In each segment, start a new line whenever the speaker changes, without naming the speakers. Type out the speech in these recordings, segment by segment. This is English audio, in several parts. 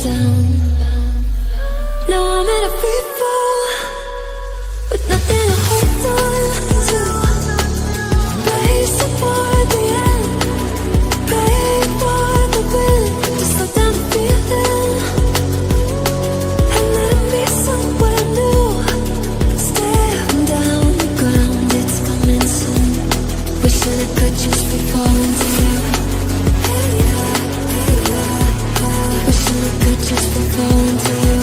down. Now I'm in a free fall with nothing to hold on to. Racing for the end, praying for the wind to slow down the feeling and let it be somewhere new. Staring down the ground, it's coming soon. Wishing I could just be falling to you. Wishing I could just be falling to you.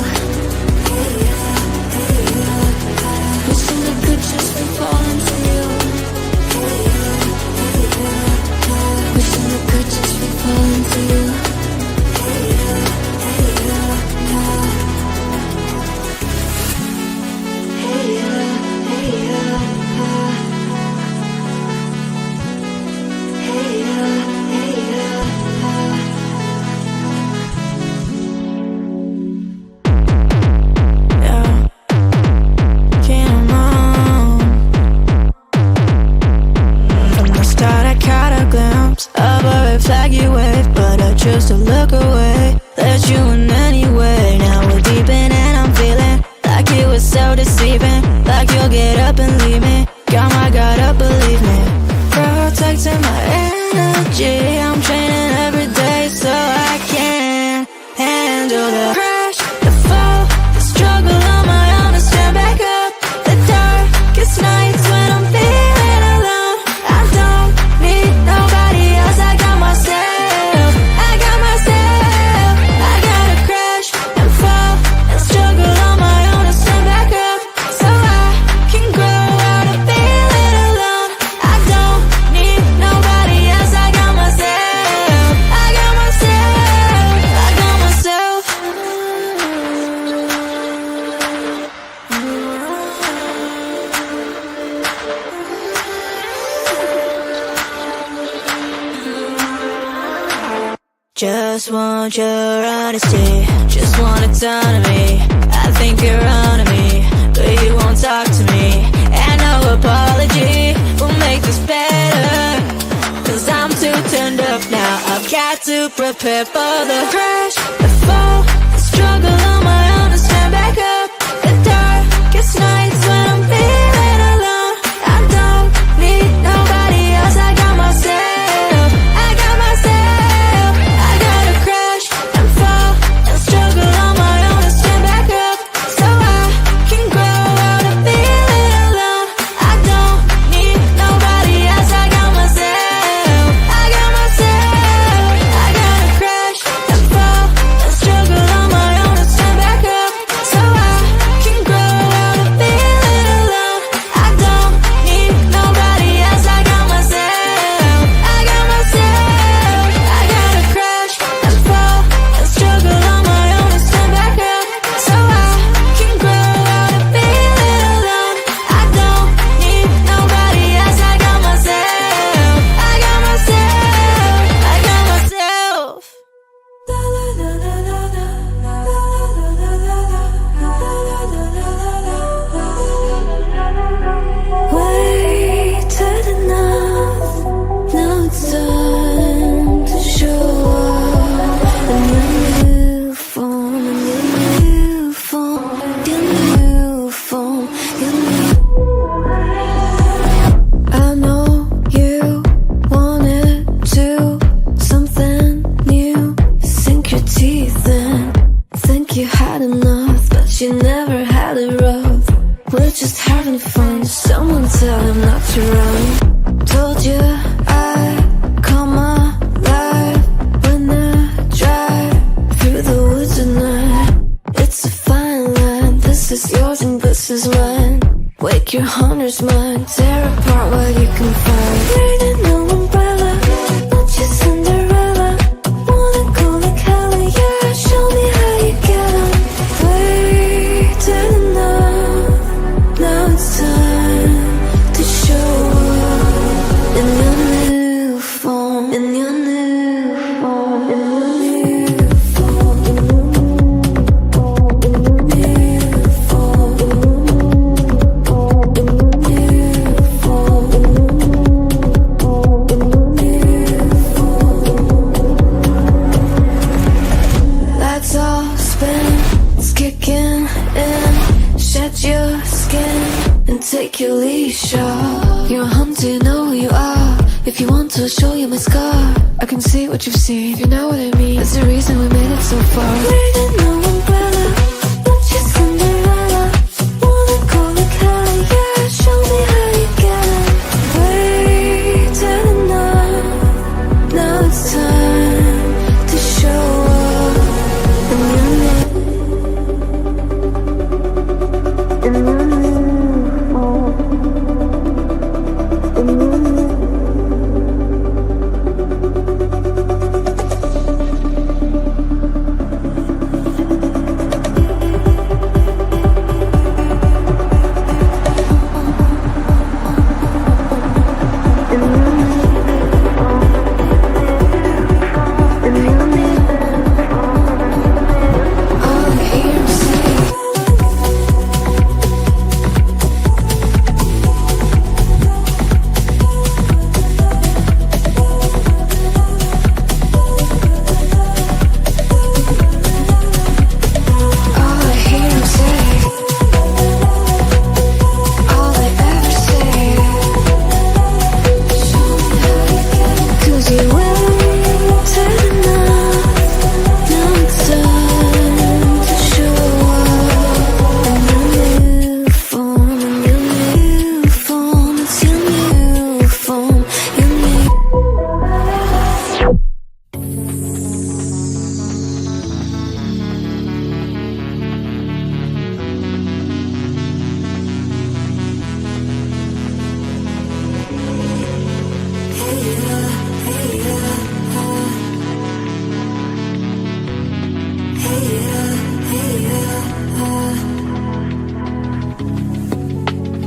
Wishing I could just be falling to you. Wishing I could just be falling to you.
Choose to look away, let you in anyway. Now we're deep in and I'm feeling like it was so deceiving. Like you'll get up and leave me. Got my guard up, believe me. Protecting my energy, I'm training every day so I can handle the crash, the fall, the struggle on my own to stand back up. The darkest nights when I'm feeling alone. I don't need nobody else, I got myself. Just want your honesty, just want autonomy. I think you're on me, but you won't talk to me. And no apology will make this better, cause I'm too turned up now. I've got to prepare for the crash, the fall, the struggle on my own to stand back up. The darkest nights when I'm feeling alone. I don't need nobody else, I got myself.
open, it's kicking in. Shed your skin and take your leash off. You're hunting, know who you are. If you want to show you my scar, I can see what you've seen. If you know what I mean, that's the reason we made it so far. Waiting no umbrella, want you Cinderella. Wanna go like hell, yeah, show me how you get it. Waited enough, now it's time to show up. And you know, and you know, and you know.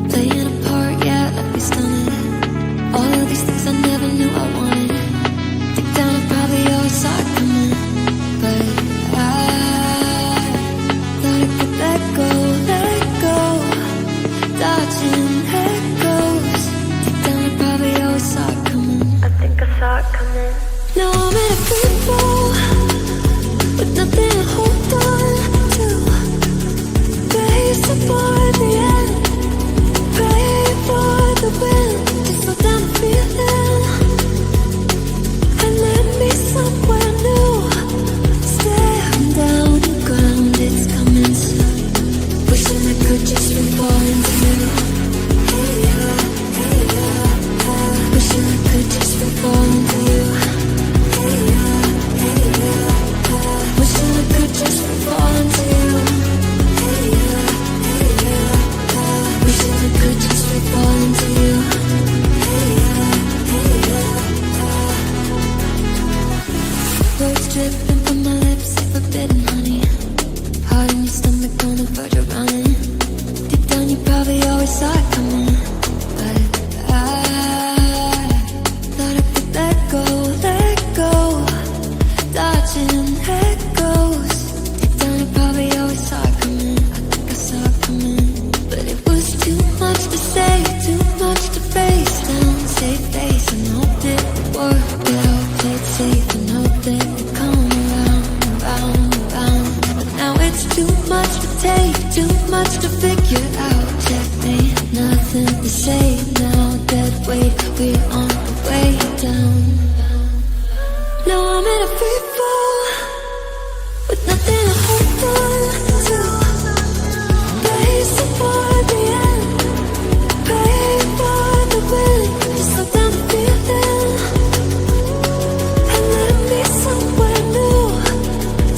Playing a part, yeah, let me stun it. All of these things I never knew I wanted. Deep down I probably always saw it coming, but I thought I could let go, dodging echoes. Deep down I probably always saw it coming. I think I saw it coming. Now I'm in a free fall, with nothing to hold on to. Face toward the end, pray for the wind to slow down the feeling and let me somewhere new. Stand down the ground, it's coming soon. Wishing I could just fall into you. Wishing I could just fall into you. Wishing I could just fall into you. Wishing I could just fall into you. Words dripping from my lips like forbidden honey. Heart in your stomach on the verge of running. Deep down you probably always saw it coming, but I thought I could let go, dodging echoes. Deep down I probably always saw it coming. I think I saw it coming, but it was too much to say, too much to face down. Save face and hope it would work out. Played safe and hope that it'd come around. But now it's too much to take, too much to figure out. Checkmate, nothing to say now. Dead weight, we're on the way down. Now I'm in a free fall, with nothing to hold on to. Place toward the end, pray for the wind to slow down the feeling and let me somewhere new.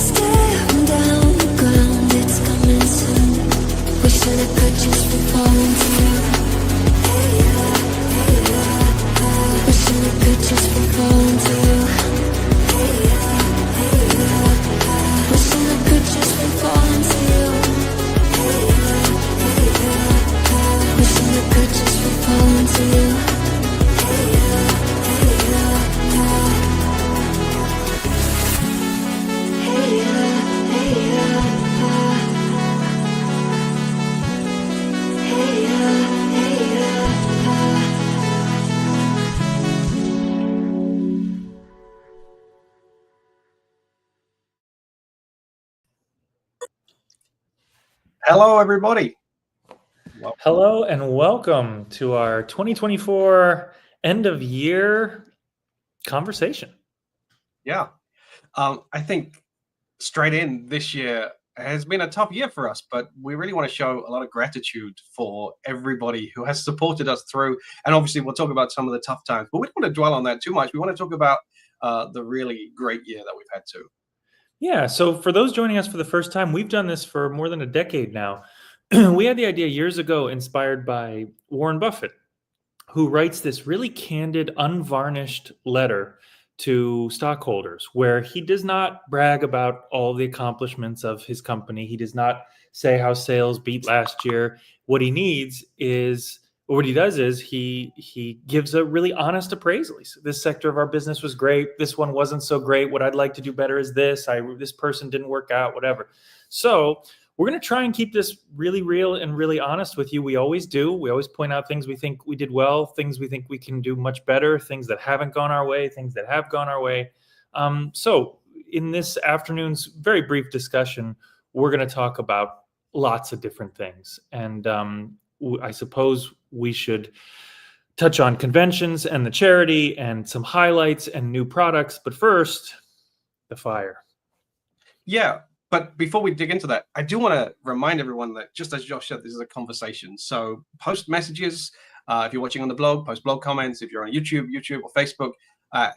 Stand down the ground, it's coming soon. Wishing I could just fall into you. Wishing I could just fall into you. Wishing I
Hello, everybody.
Hello and welcome to our 2024 end of year conversation.
Yeah. I think straight in this year has been a tough year for us, but we really want to show a lot of gratitude for everybody who has supported us through. And obviously, we'll talk about some of the tough times, but we don't want to dwell on that too much. We want to talk about the really great year that we've had too.
Yeah, so for those joining us for the first time, we've done this for more than a decade now. We had the idea years ago, inspired by Warren Buffett, who writes this really candid, unvarnished letter to stockholders where he does not brag about all the accomplishments of his company. He does not say how sales beat last year. What he needs is, or what he does is he gives a really honest appraisal. He said, this sector of our business was great. This one wasn't so great. What I'd like to do better is this. This person didn't work out, whatever. So we're going to try and keep this really real and really honest with you. We always do. We always point out things we think we did well, things we think we can do much better, things that haven't gone our way, things that have gone our way. So in this afternoon's very brief discussion, we're going to talk about lots of different things. And I suppose we should touch on conventions and the charity and some highlights and new products. But first, the fire.
Yeah. But before we dig into that, I do want to remind everyone that, just as Josh said, this is a conversation. So post messages. If you're watching on the blog, post blog comments. If you're on YouTube or Facebook.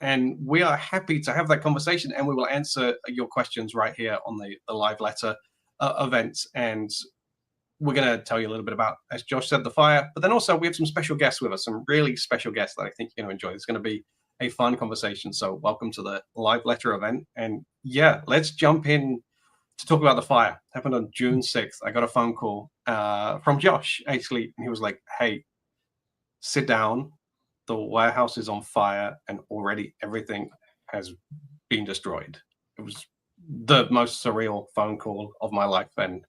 And we are happy to have that conversation, and we will answer your questions right here on the live letter event. And we're going to tell you a little bit about, as Josh said, the fire. But then also we have some special guests with us, some really special guests that I think you're going to enjoy. It's going to be a fun conversation. So welcome to the live letter event. And yeah, let's jump in to talk about the fire. It happened on June 6th. I got a phone call from Josh, actually, and he was like, hey, sit down. The warehouse is on fire, and already everything has been destroyed. It was the most surreal phone call of my life, and it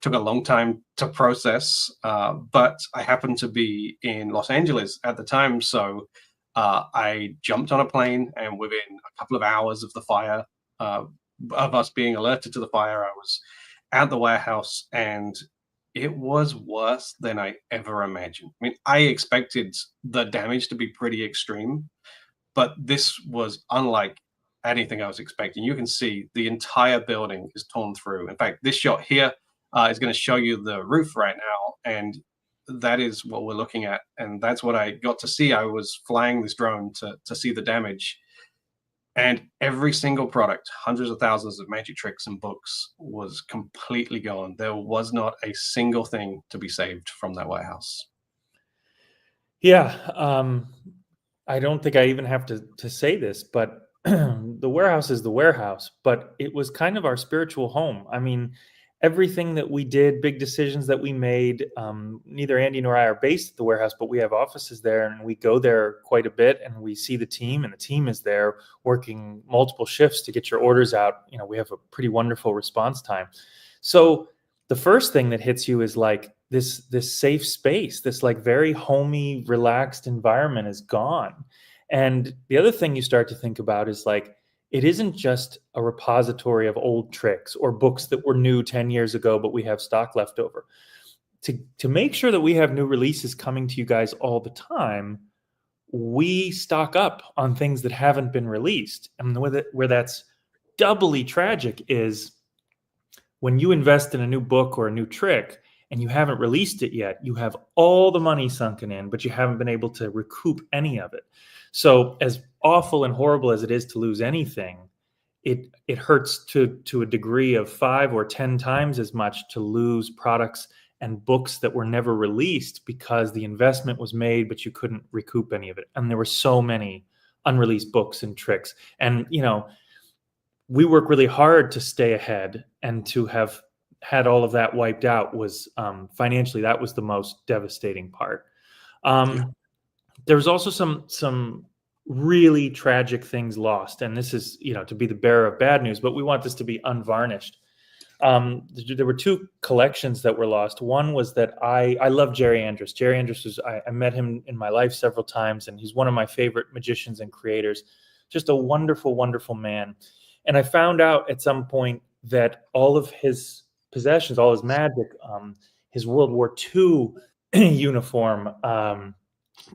took a long time to process, but I happened to be in Los Angeles at the time, so I jumped on a plane, and within a couple of hours of the fire, of us being alerted to the fire, I was at the warehouse, and it was worse than I ever imagined. I mean, I expected the damage to be pretty extreme, but this was unlike anything I was expecting. You can see the entire building is torn through. In fact, this shot here is going to show you the roof right now, and that is what we're looking at, and that's what I got to see. I was flying this drone to see the damage. And every single product, hundreds of thousands of magic tricks and books, was completely gone. There was not a single thing to be saved from that warehouse.
Yeah, I don't think I even have to say this, but the warehouse is the warehouse, but it was kind of our spiritual home. I mean, everything that we did, big decisions that we made, neither Andy nor I are based at the warehouse, but we have offices there, and we go there quite a bit, and we see the team, and the team is there working multiple shifts to get your orders out. You know, we have a pretty wonderful response time. So the first thing that hits you is like this safe space, this like very homey, relaxed environment is gone. And the other thing you start to think about is like, it isn't just a repository of old tricks or books that were new 10 years ago, but we have stock left over. To make sure that we have new releases coming to you guys all the time, we stock up on things that haven't been released. And where that's doubly tragic is when you invest in a new book or a new trick and you haven't released it yet, you have all the money sunken in, but you haven't been able to recoup any of it. So as awful and horrible as it is to lose anything, it hurts to a degree of 5 or 10 times as much to lose products and books that were never released because the investment was made, but you couldn't recoup any of it. And there were so many unreleased books and tricks. And, you know, we work really hard to stay ahead, and to have had all of that wiped out was financially, that was the most devastating part. There was also some really tragic things lost, and this is, you know, to be the bearer of bad news, but we want this to be unvarnished. There were 2 collections that were lost. One was that I love Jerry Andrus. Jerry Andrus was, I met him in my life several times, and he's one of my favorite magicians and creators. Just a wonderful, wonderful man. And I found out at some point that all of his possessions, all his magic, his World War II uniform,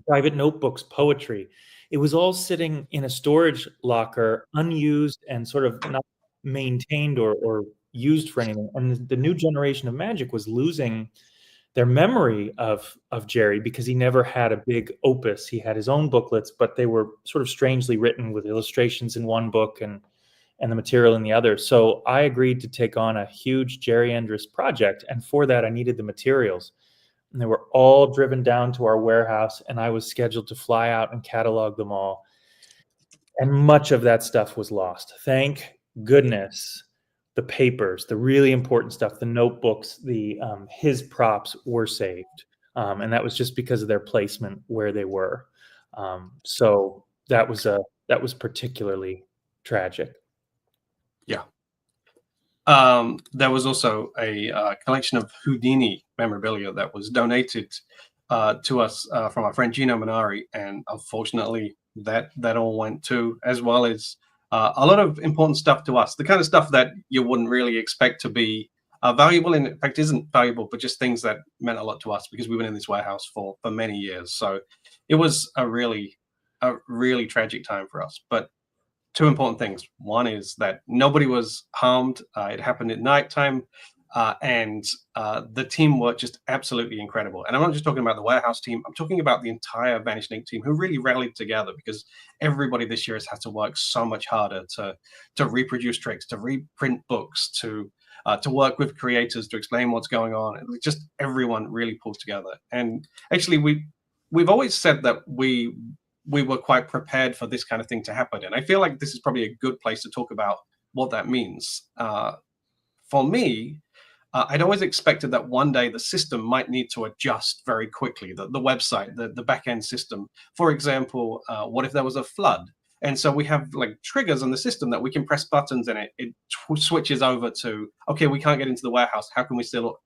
private notebooks, poetry. It was all sitting in a storage locker, unused and sort of not maintained or used for anything. And the new generation of Magic was losing their memory of Jerry because he never had a big opus. He had his own booklets, but they were sort of strangely written with illustrations in one book and the material in the other. So I agreed to take on a huge Jerry Andrus project, and for that I needed the materials. And they were all driven down to our warehouse, and I was scheduled to fly out and catalog them all. And much of that stuff was lost. Thank goodness the papers, the really important stuff, the notebooks, the his props were saved. And that was just because of their placement where they were. So that was particularly tragic.
Yeah. There was also a collection of Houdini memorabilia that was donated to us from our friend Gino Minari, and unfortunately that all went too, as well as a lot of important stuff to us, the kind of stuff that you wouldn't really expect to be valuable, in fact isn't valuable, but just things that meant a lot to us because we were in this warehouse for many years. So it was a really tragic time for us. But two important things. One is that nobody was harmed. It happened at nighttime, and the team were just absolutely incredible. And I'm not just talking about the warehouse team. I'm talking about the entire Vanishing team, who really rallied together, because everybody this year has had to work so much harder to reproduce tricks, to reprint books, to work with creators to explain what's going on. Just everyone really pulls together. And actually, we've always said that we were quite prepared for this kind of thing to happen. And I feel like this is probably a good place to talk about what that means. For me, I'd always expected that one day the system might need to adjust very quickly, the website, the back-end system. For example, what if there was a flood? And so we have like triggers on the system that we can press buttons and it switches over to, okay, we can't get into the warehouse. How can we still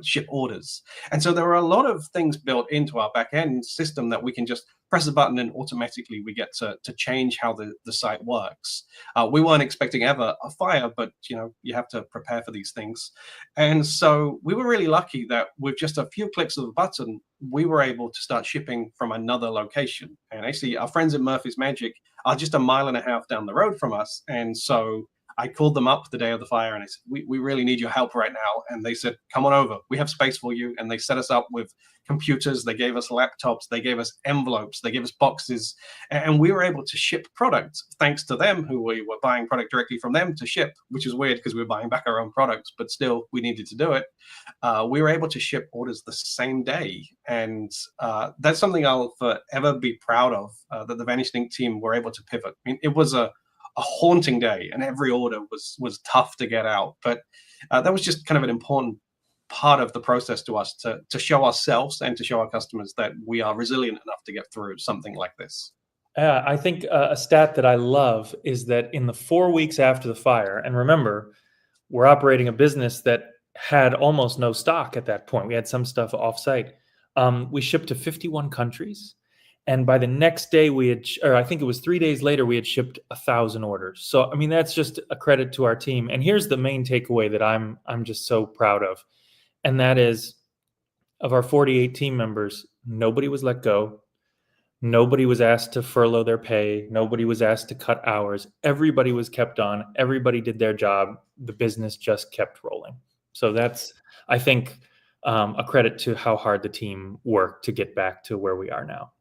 ship orders? And so there are a lot of things built into our back-end system that we can just press a button and automatically we get to change how the site works. We weren't expecting ever a fire, but you have to prepare for these things. And so we were really lucky that with just a few clicks of a button, we were able to start shipping from another location. And actually our friends at Murphy's Magic are just 1.5 miles down the road from us. And so I called them up the day of the fire and I said, we really need your help right now. And they said, come on over, we have space for you. And they set us up with computers, they gave us laptops, they gave us envelopes, they gave us boxes, and we were able to ship product thanks to them, who we were buying product directly from them to ship, which is weird because we were buying back our own products, but still we needed to do it. We were able to ship orders the same day. And that's something I'll forever be proud of, that the Vanishing team were able to pivot. I mean, it was a haunting day and every order was tough to get out, but that was just kind of an important part of the process to us to show ourselves and to show our customers that we are resilient enough to get through something like this.
I think a stat that I love is that in the 4 weeks after the fire, and remember, we're operating a business that had almost no stock at that point. We had some stuff offsite. We shipped to 51 countries. And by the next day or I think it was 3 days later, we had shipped 1,000 orders. So, I mean, that's just a credit to our team. And here's the main takeaway that I'm just so proud of. And that is, of our 48 team members, nobody was let go. Nobody was asked to furlough their pay. Nobody was asked to cut hours. Everybody was kept on. Everybody did their job. The business just kept rolling. So that's, I think, a credit to how hard the team worked to get back to where we are now.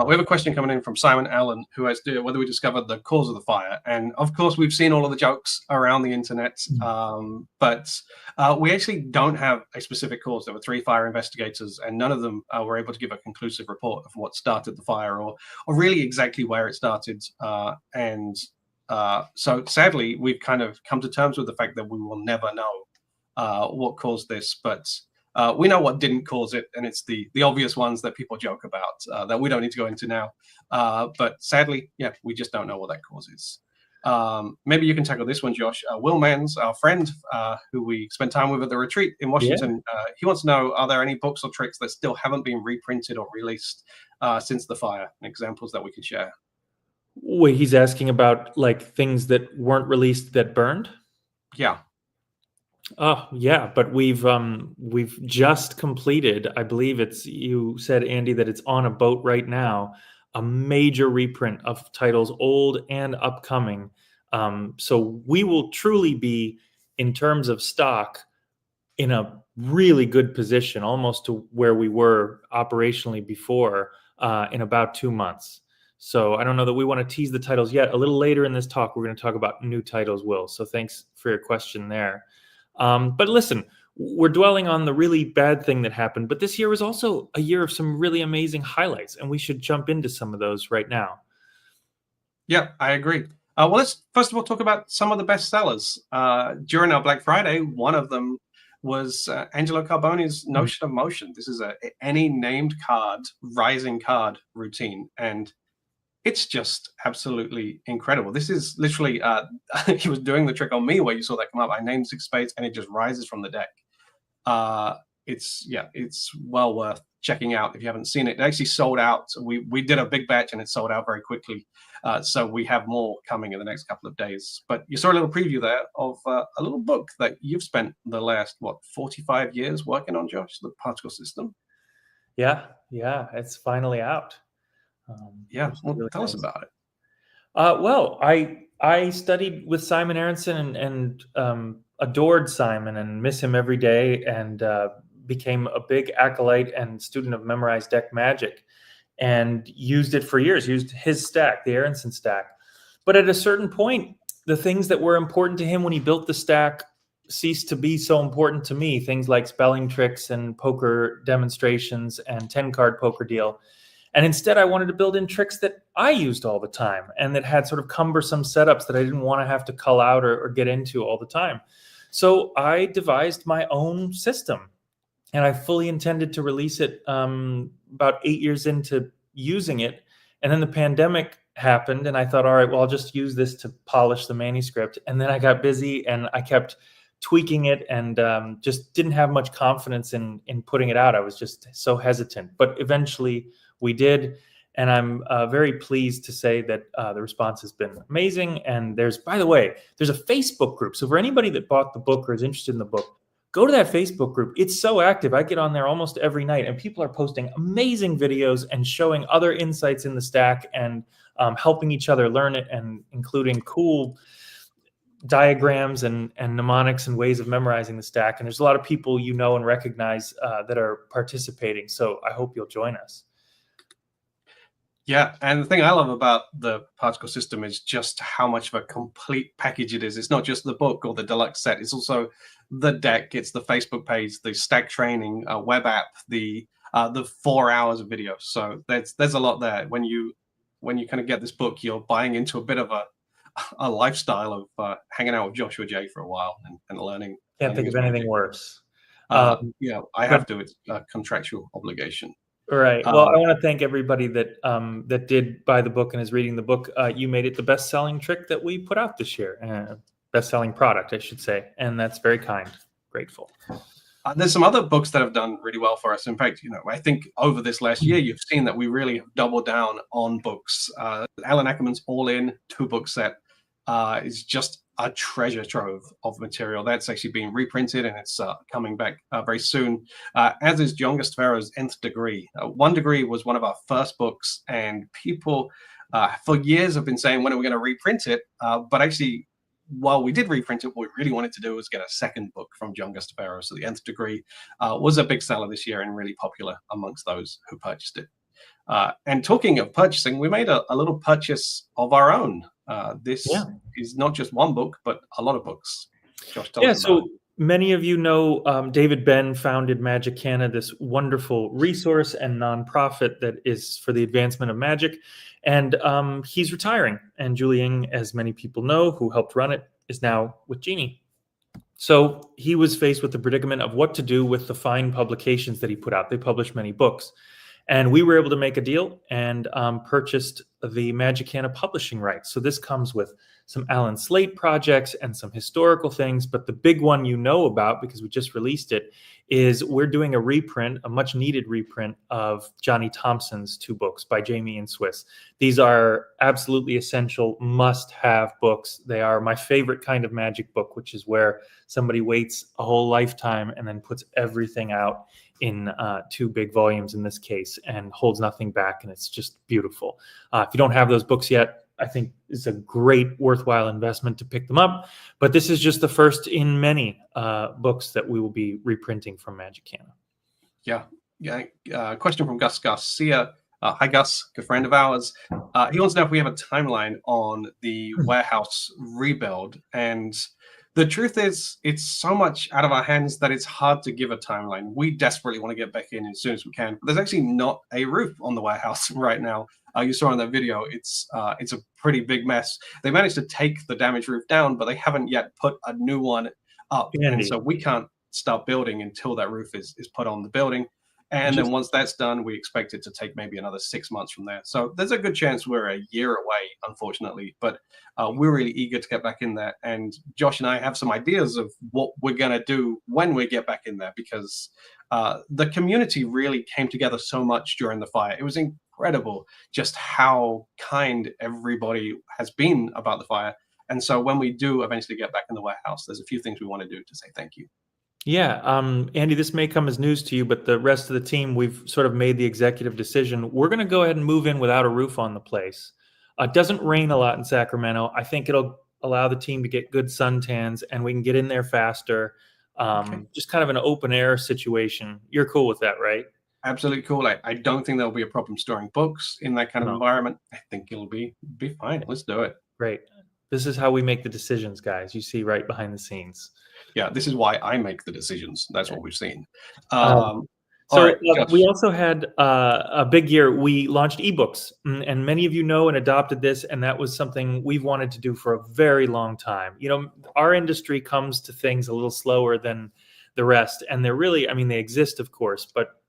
We have a question coming in from Simon Allen, who has to whether we discovered the cause of the fire. And of course, we've seen all of the jokes around the internet, but we actually don't have a specific cause. There were 3 fire investigators, and none of them were able to give a conclusive report of what started the fire or really exactly where it started. So sadly, we've kind of come to terms with the fact that we will never know what caused this, but we know what didn't cause it, and it's the obvious ones that people joke about that we don't need to go into now. But sadly, yeah, we just don't know what that cause is. Maybe you can tackle this one, Josh. Will Mans, our friend who we spent time with at the retreat in Washington, he wants to know, are there any books or tricks that still haven't been reprinted or released since the fire? Examples that we could share.
Wait, he's asking about like things that weren't released that burned?
Yeah.
Oh yeah, but we've just completed, I believe it's, you said, Andy, that it's on a boat right now, a major reprint of titles old and upcoming. So we will truly be, in terms of stock, in a really good position, almost to where we were operationally before, in about 2 months. So I don't know that we want to tease the titles yet. A little later in this talk, we're going to talk about new titles, Will. So thanks for your question there. But listen, we're dwelling on the really bad thing that happened, but this year was also a year of some really amazing highlights, and we should jump into some of those right now.
Yeah, I agree. Well, let's first of all talk about some of the best sellers. During our Black Friday, one of them was Angelo Carbone's Notion of Motion. This is any named card, rising card routine. And it's just absolutely incredible. This is literally, he was doing the trick on me where you saw that come up. I named 6 spades and it just rises from the deck. It's well worth checking out if you haven't seen it. It actually sold out. We did a big batch and it sold out very quickly. So we have more coming in the next couple of days. But you saw a little preview there of a little book that you've spent the last, 45 years working on, Josh, the particle system.
Yeah, it's finally out.
Yeah,
which is
well,
really
tell us
nice.
about it.
Well, I studied with Simon Aronson and adored Simon and miss him every day, and became a big acolyte and student of memorized deck magic, and used it for years. Used his stack, the Aronson stack. But at a certain point, the things that were important to him when he built the stack ceased to be so important to me. Things like spelling tricks and poker demonstrations and 10-card poker deal. And instead, I wanted to build in tricks that I used all the time and that had sort of cumbersome setups that I didn't want to have to cull out or get into all the time. So I devised my own system, and I fully intended to release it about 8 years into using it. And then the pandemic happened, and I thought, all right, well, I'll just use this to polish the manuscript. And then I got busy and I kept tweaking it, and just didn't have much confidence in putting it out. I was just so hesitant. But eventually we did, and I'm very pleased to say that the response has been amazing. And by the way, there's a Facebook group. So for anybody that bought the book or is interested in the book, go to that Facebook group. It's so active. I get on there almost every night, and people are posting amazing videos and showing other insights in the stack, and helping each other learn it, and including cool diagrams and mnemonics and ways of memorizing the stack. And there's a lot of people and recognize that are participating. So I hope you'll join us.
Yeah, and the thing I love about the particle system is just how much of a complete package it is. It's not just the book or the deluxe set. It's also the deck. It's the Facebook page, the stack training, web app, the 4 hours of video. So there's a lot there. When you kind of get this book, you're buying into a bit of a lifestyle of hanging out with Joshua J for a while and learning.
Can't think of anything worse.
Yeah, I have to. It's a contractual obligation.
Right. Well, I want to thank everybody that did buy the book and is reading the book. You made it the best-selling trick that we put out this year. Best-selling product, I should say. And that's very kind. Grateful.
There's some other books that have done really well for us. In fact, I think over this last year, you've seen that we really have doubled down on books. Alan Ackerman's All In 2-book set is just a treasure trove of material. That's actually being reprinted, and it's coming back very soon, as is John Gustavero's Nth Degree. 1 Degree was one of our first books, and people for years have been saying, when are we going to reprint it? But actually, while we did reprint it, what we really wanted to do was get a second book from John Gustavero. So the Nth Degree was a big seller this year and really popular amongst those who purchased it. And talking of purchasing, we made a little purchase of our own. This is not just 1 book, but a lot of books. Josh, tell us about it.
Many of you know David Ben founded Magicana, this wonderful resource and nonprofit that is for the advancement of magic. And he's retiring. And Julie Ng, as many people know, who helped run it, is now with Genie. So he was faced with the predicament of what to do with the fine publications that he put out. They published many books. And we were able to make a deal and purchased the Magicana publishing rights. So this comes with some Alan Slate projects and some historical things. But the big one you know about, because we just released it, is we're doing a reprint, a much needed reprint of Johnny Thompson's 2 books by Jamie and Swiss. These are absolutely essential, must-have books. They are my favorite kind of magic book, which is where somebody waits a whole lifetime and then puts everything out in 2 big volumes in this case, and holds nothing back, and it's just beautiful. If you don't have those books yet, I think it's a great, worthwhile investment to pick them up. But this is just the first in many books that we will be reprinting from Magicana.
Yeah. Question from Gus Garcia. Hi, Gus, good friend of ours. He wants to know if we have a timeline on the warehouse rebuild. And the truth is, it's so much out of our hands that it's hard to give a timeline. We desperately want to get back in as soon as we can. There's actually not a roof on the warehouse right now. You saw in that video, it's a pretty big mess. They managed to take the damaged roof down, but they haven't yet put a new one up.
Andy.
And so we can't start building until that roof is put on the building. And then once that's done, we expect it to take maybe another 6 months from there. So there's a good chance we're a year away, unfortunately. But we're really eager to get back in there. And Josh and I have some ideas of what we're going to do when we get back in there, because the community really came together so much during the fire. It was incredible just how kind everybody has been about the fire. And so when we do eventually get back in the warehouse, there's a few things we want to do to say thank you.
Yeah, Andy, this may come as news to you, but the rest of the team, we've sort of made the executive decision. We're going to go ahead and move in without a roof on the place. It doesn't rain a lot in Sacramento. I think it'll allow the team to get good suntans, and we can get in there faster. Just kind of an open air situation. You're cool with that, right?
Absolutely cool. I don't think there'll be a problem storing books in that kind of environment. I think it'll be fine. Let's do it.
Great. This is how we make the decisions, guys. You see right behind the scenes.
Yeah, this is why I make the decisions. That's what we've seen.
We also had a big year. We launched ebooks, and many of you know and adopted this, and that was something we've wanted to do for a very long time. You know, our industry comes to things a little slower than the rest, and they're really, I mean, they exist, of course, but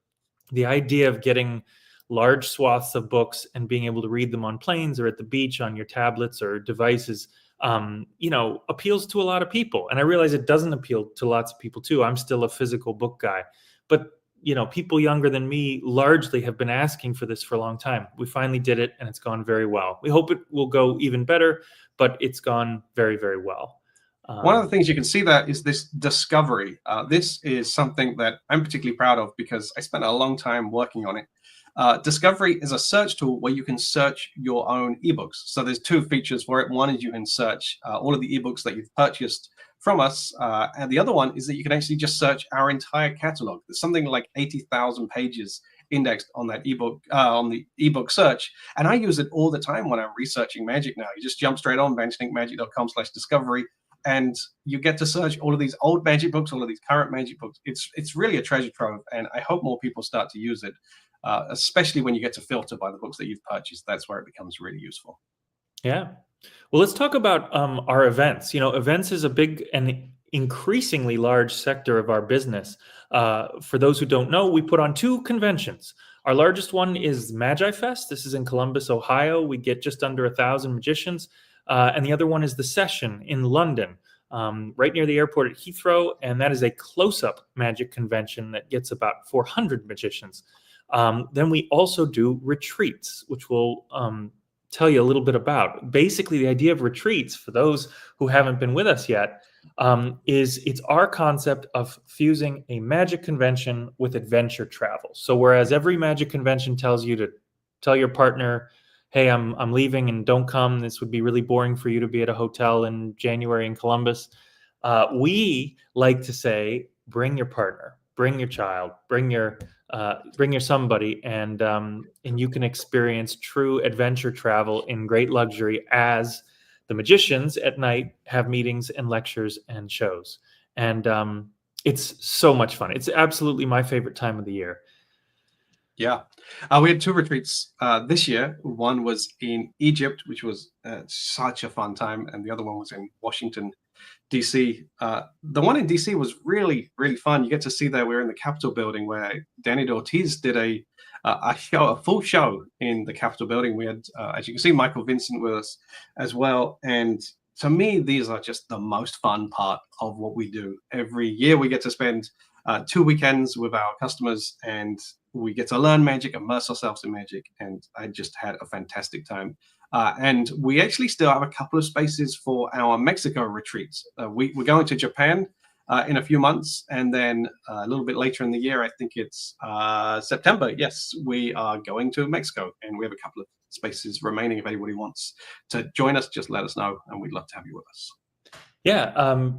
the idea of getting large swaths of books and being able to read them on planes or at the beach on your tablets or devices, appeals to a lot of people. And I realize it doesn't appeal to lots of people too. I'm still a physical book guy, but people younger than me largely have been asking for this for a long time. We finally did it, and it's gone very well. We hope it will go even better, but it's gone very, very well.
One of the things you can see that is this discovery. This is something that I'm particularly proud of because I spent a long time working on it. Discovery is a search tool where you can search your own ebooks. So there's 2 features for it. One is you can search all of the ebooks that you've purchased from us. And the other one is that you can actually just search our entire catalog. There's something like 80,000 pages indexed on that ebook, on the ebook search. And I use it all the time when I'm researching magic now. You just jump straight on vanishingmagic.com/discovery. And you get to search all of these old magic books, all of these current magic books. It's really a treasure trove, and I hope more people start to use it, especially when you get to filter by the books that you've purchased. That's where it becomes really useful.
Yeah. Well, let's talk about our events. Events is a big and increasingly large sector of our business. For those who don't know, we put on 2 conventions. Our largest one is Magi Fest. This is in Columbus, Ohio. We get just under 1,000 magicians. And the other one is the Session in London, right near the airport at Heathrow. And that is a close-up magic convention that gets about 400 magicians. Then we also do retreats, which we'll tell you a little bit about. Basically, the idea of retreats, for those who haven't been with us yet, is it's our concept of fusing a magic convention with adventure travel. So whereas every magic convention tells you to tell your partner, hey, I'm leaving and don't come, this would be really boring for you to be at a hotel in January in Columbus, we like to say, bring your partner, bring your child, bring your somebody, and you can experience true adventure travel in great luxury as the magicians at night have meetings and lectures and shows. And it's so much fun. It's absolutely my favorite time of the year.
Yeah. We had 2 retreats this year. One was in Egypt, which was such a fun time. And the other one was in Washington, DC. The one in DC was really, really fun. You get to see that we're in the Capitol building where Danny Ortiz did a a full show in the Capitol building. We had, as you can see, Michael Vincent with us as well. And to me, these are just the most fun part of what we do. Every year we get to spend 2 weekends with our customers, and we get to learn magic, immerse ourselves in magic. And I just had a fantastic time. And we actually still have a couple of spaces for our Mexico retreats. We're going to Japan in a few months, and then a little bit later in the year, I think it's September. Yes, we are going to Mexico, and we have a couple of spaces remaining. If anybody wants to join us, just let us know, and we'd love to have you with us.
Yeah,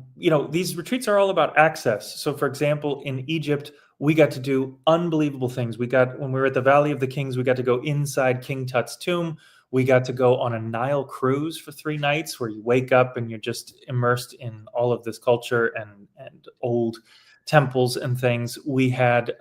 these retreats are all about access. So, for example, in Egypt, we got to do unbelievable things. When we were at the Valley of the Kings, we got to go inside King Tut's tomb. We got to go on a Nile cruise for 3 nights where you wake up and you're just immersed in all of this culture and old temples and things. We had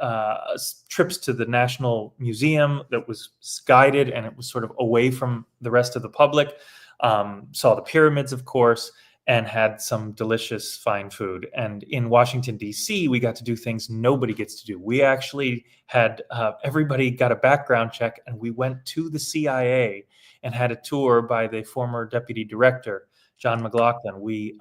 trips to the National Museum that was guided, and it was sort of away from the rest of the public. Saw the pyramids, of course, and had some delicious fine food. And in Washington, D.C., we got to do things nobody gets to do. We actually had everybody got a background check, and we went to the CIA and had a tour by the former deputy director, John McLaughlin. We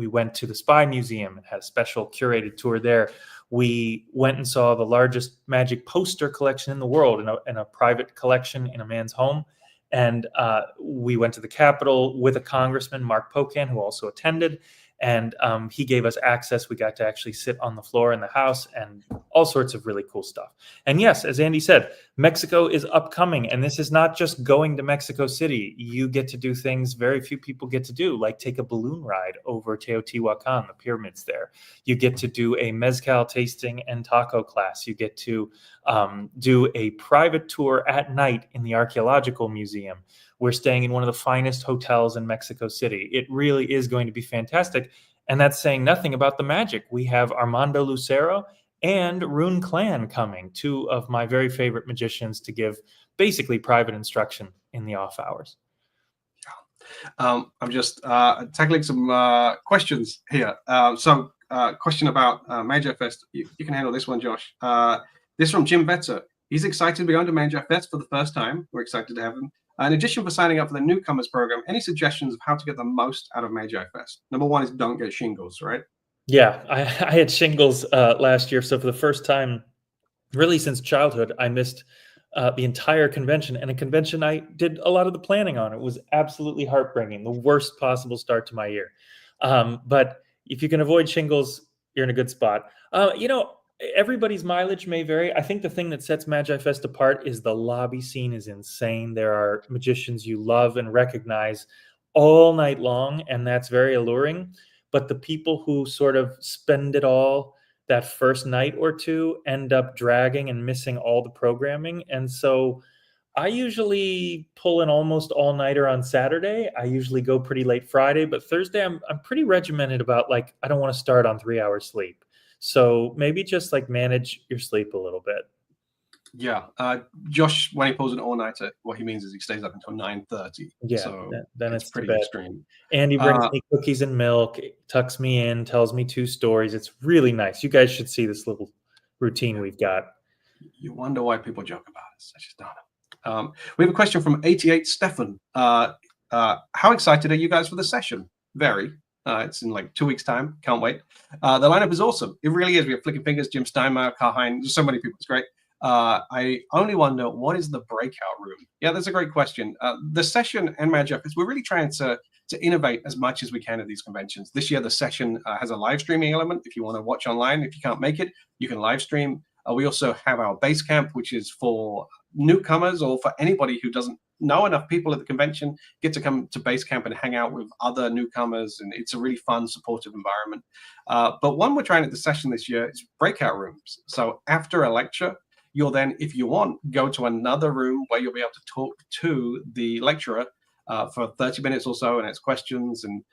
went to the Spy Museum and had a special curated tour there. We went and saw the largest magic poster collection in the world in a private collection in a man's home. And we went to the Capitol with a congressman, Mark Pocan, who also attended. And he gave us access. We got to actually sit on the floor in the house and all sorts of really cool stuff. And yes, as Andy said, Mexico is upcoming. And this is not just going to Mexico City. You get to do things very few people get to do, like take a balloon ride over Teotihuacan, the pyramids there. You get to do a mezcal tasting and taco class. You get to do a private tour at night in the Archaeological Museum. We're staying in one of the finest hotels in Mexico City. It really is going to be fantastic. And that's saying nothing about the magic. We have Armando Lucero and Rune Clan coming, 2 of my very favorite magicians, to give basically private instruction in the off hours.
I'm just tackling some questions here. Question about Magi Fest. You can handle this one, Josh. This from Jim Vetzer. He's excited to be going to Magi Fest for the first time. We're excited to have him. In addition for signing up for the newcomers program, any suggestions of how to get the most out of Magi Fest? Number 1 is don't get shingles, right?
Yeah, I had shingles last year. So for the first time, really since childhood, I missed the entire convention, and a convention I did a lot of the planning on. It was absolutely heartbreaking, the worst possible start to my year. But if you can avoid shingles, you're in a good spot. Everybody's mileage may vary. I think the thing that sets Magi Fest apart is the lobby scene is insane. There are magicians you love and recognize all night long, and that's very alluring. But the people who sort of spend it all that first night or two end up dragging and missing all the programming. And so I usually pull an almost all-nighter on Saturday. I usually go pretty late Friday, but Thursday I'm pretty regimented about, like, I don't want to start on 3 hours sleep. So maybe just like manage your sleep a little bit.
Yeah. Josh, when he pulls an all-nighter, what he means is he stays up until 9:30.
Yeah,
so
then it's
pretty
bad.
extreme.
Andy brings me cookies and milk, tucks me in, tells me 2 stories. It's really nice. You guys should see this little routine we've got.
You wonder why people joke about us. I just don't know. We have a question from 88 Stefan. How excited are you guys for the session? Very. It's in like 2 weeks' time. Can't wait. The lineup is awesome. It really is. We have Flicking Fingers, Jim Steinmeier, Carhine. There's so many people. It's great. I only wonder, what is the breakout room? Yeah, that's a great question. The session and Magi Fest, we're really trying to innovate as much as we can at these conventions. This year, the session has a live streaming element. If you want to watch online, if you can't make it, you can live stream. We also have our base camp, which is for newcomers or for anybody who doesn't know enough people at the convention, get to come to base camp and hang out with other newcomers. And it's a really fun, supportive environment. But one we're trying at the session this year is breakout rooms. So after a lecture, you'll then, if you want, go to another room where you'll be able to talk to the lecturer for 30 minutes or so and ask questions and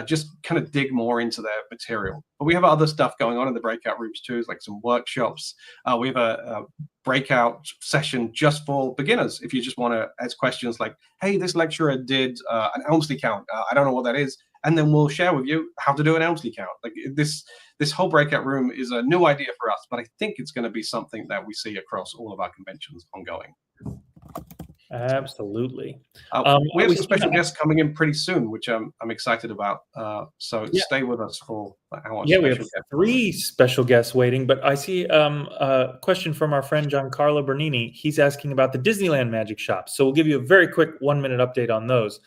just kind of dig more into their material. But we have other stuff going on in the breakout rooms too, like some workshops. We have a breakout session just for beginners. If you just want to ask questions like, hey, this lecturer did an Elmsley count. I don't know what that is. And then we'll share with you how to do an Elmsley count. Like this this whole breakout room is a new idea for us, but I think it's going to be something that we see across all of our conventions ongoing.
Absolutely.
We have some special guests coming in pretty soon, which I'm excited about. So stay with us for our
we have
guest.
3 special guests waiting, but I see a question from our friend Giancarlo Bernini. He's asking about the Disneyland magic shops. So we'll give you a very quick 1-minute update on those.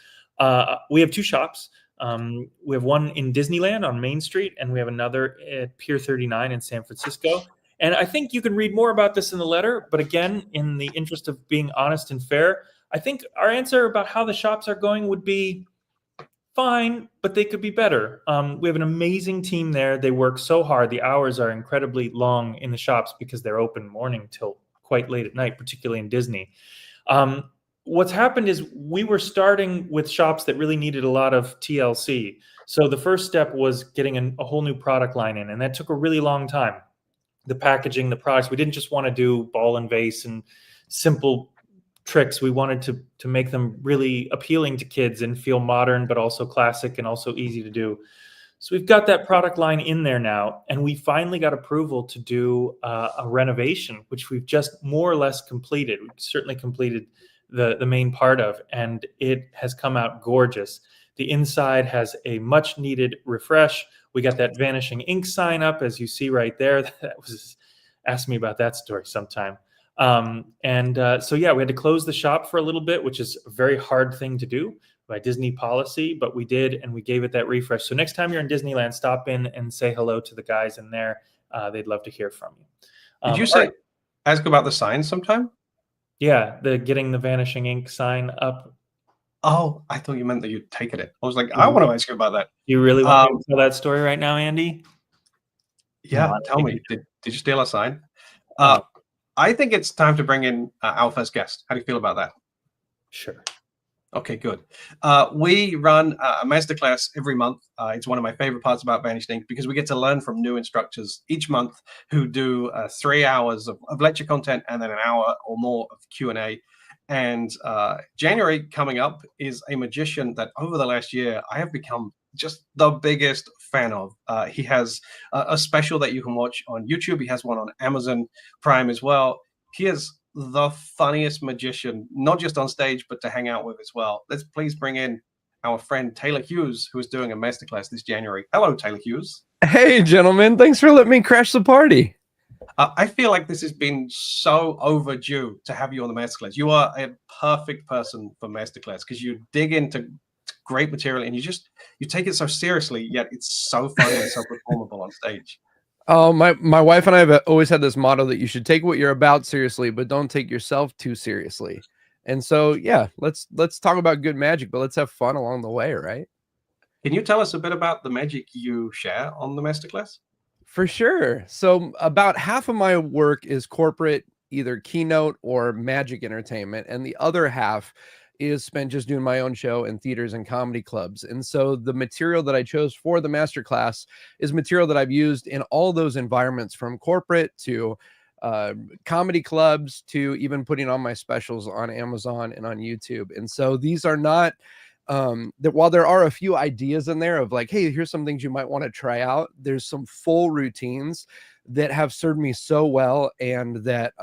We have 2 shops. We have one in Disneyland on Main Street, and we have another at Pier 39 in San Francisco. And I think you can read more about this in the letter. But again, in the interest of being honest and fair, I think our answer about how the shops are going would be fine, but they could be better. We have an amazing team there. They work so hard. The hours are incredibly long in the shops because they're open morning till quite late at night, particularly in Disney. What's happened is we were starting with shops that really needed a lot of TLC. So the first step was getting a whole new product line in, and that took a really long time. The packaging, the products, we didn't just want to do ball and vase and simple tricks. We wanted to make them really appealing to kids and feel modern, but also classic and also easy to do. So we've got that product line in there now, and we finally got approval to do a renovation, which we've just more or less completed. We've certainly completed the main part of, and it has come out gorgeous. The inside has a much needed refresh. We got that Vanishing ink sign up, as you see right there. That was, ask me about that story sometime. So yeah, we had to close the shop for a little bit, which is a very hard thing to do by Disney policy, but we did, and we gave it that refresh. So next time you're in Disneyland, stop in and say hello to the guys in there. They'd love to hear from you.
Did you ask about the sign sometime?
Yeah, getting the Vanishing ink sign up.
Oh, I thought you meant that you'd taken it. I was like, I want to ask you about that.
You really want me to tell that story right now, Andy?
Yeah, tell me. Did you steal a sign? I think it's time to bring in our first guest. How do you feel about that?
Sure.
Okay, good. We run a masterclass every month. It's one of my favorite parts about Vanishing because we get to learn from new instructors each month who do 3 hours of lecture content and then an hour or more of Q&A. And January coming up is a magician that over the last year I have become just the biggest fan of. He has a special that you can watch on YouTube. He has one on Amazon Prime as well. He is the funniest magician, not just on stage, but to hang out with as well. Let's please bring in our friend Taylor Hughes, who is doing a masterclass this January. Hello, Taylor Hughes.
Hey, gentlemen. Thanks for letting me crash the party.
I feel like this has been so overdue to have you on the masterclass. You are a perfect person for masterclass because you dig into great material and you take it so seriously, yet it's so funny and so performable on stage.
Oh, my wife and I have always had this motto that you should take what you're about seriously, but don't take yourself too seriously. And so, yeah, let's talk about good magic, but let's have fun along the way, right?
Can you tell us a bit about the magic you share on the masterclass?
For sure. So about half of my work is corporate, either keynote or magic entertainment, and the other half is spent just doing my own show in theaters and comedy clubs. And so the material that I chose for the masterclass is material that I've used in all those environments, from corporate to comedy clubs to even putting on my specials on Amazon and on YouTube. And so these are not that while there are a few ideas in there of like, hey, here's some things you might want to try out, there's some full routines that have served me so well. And that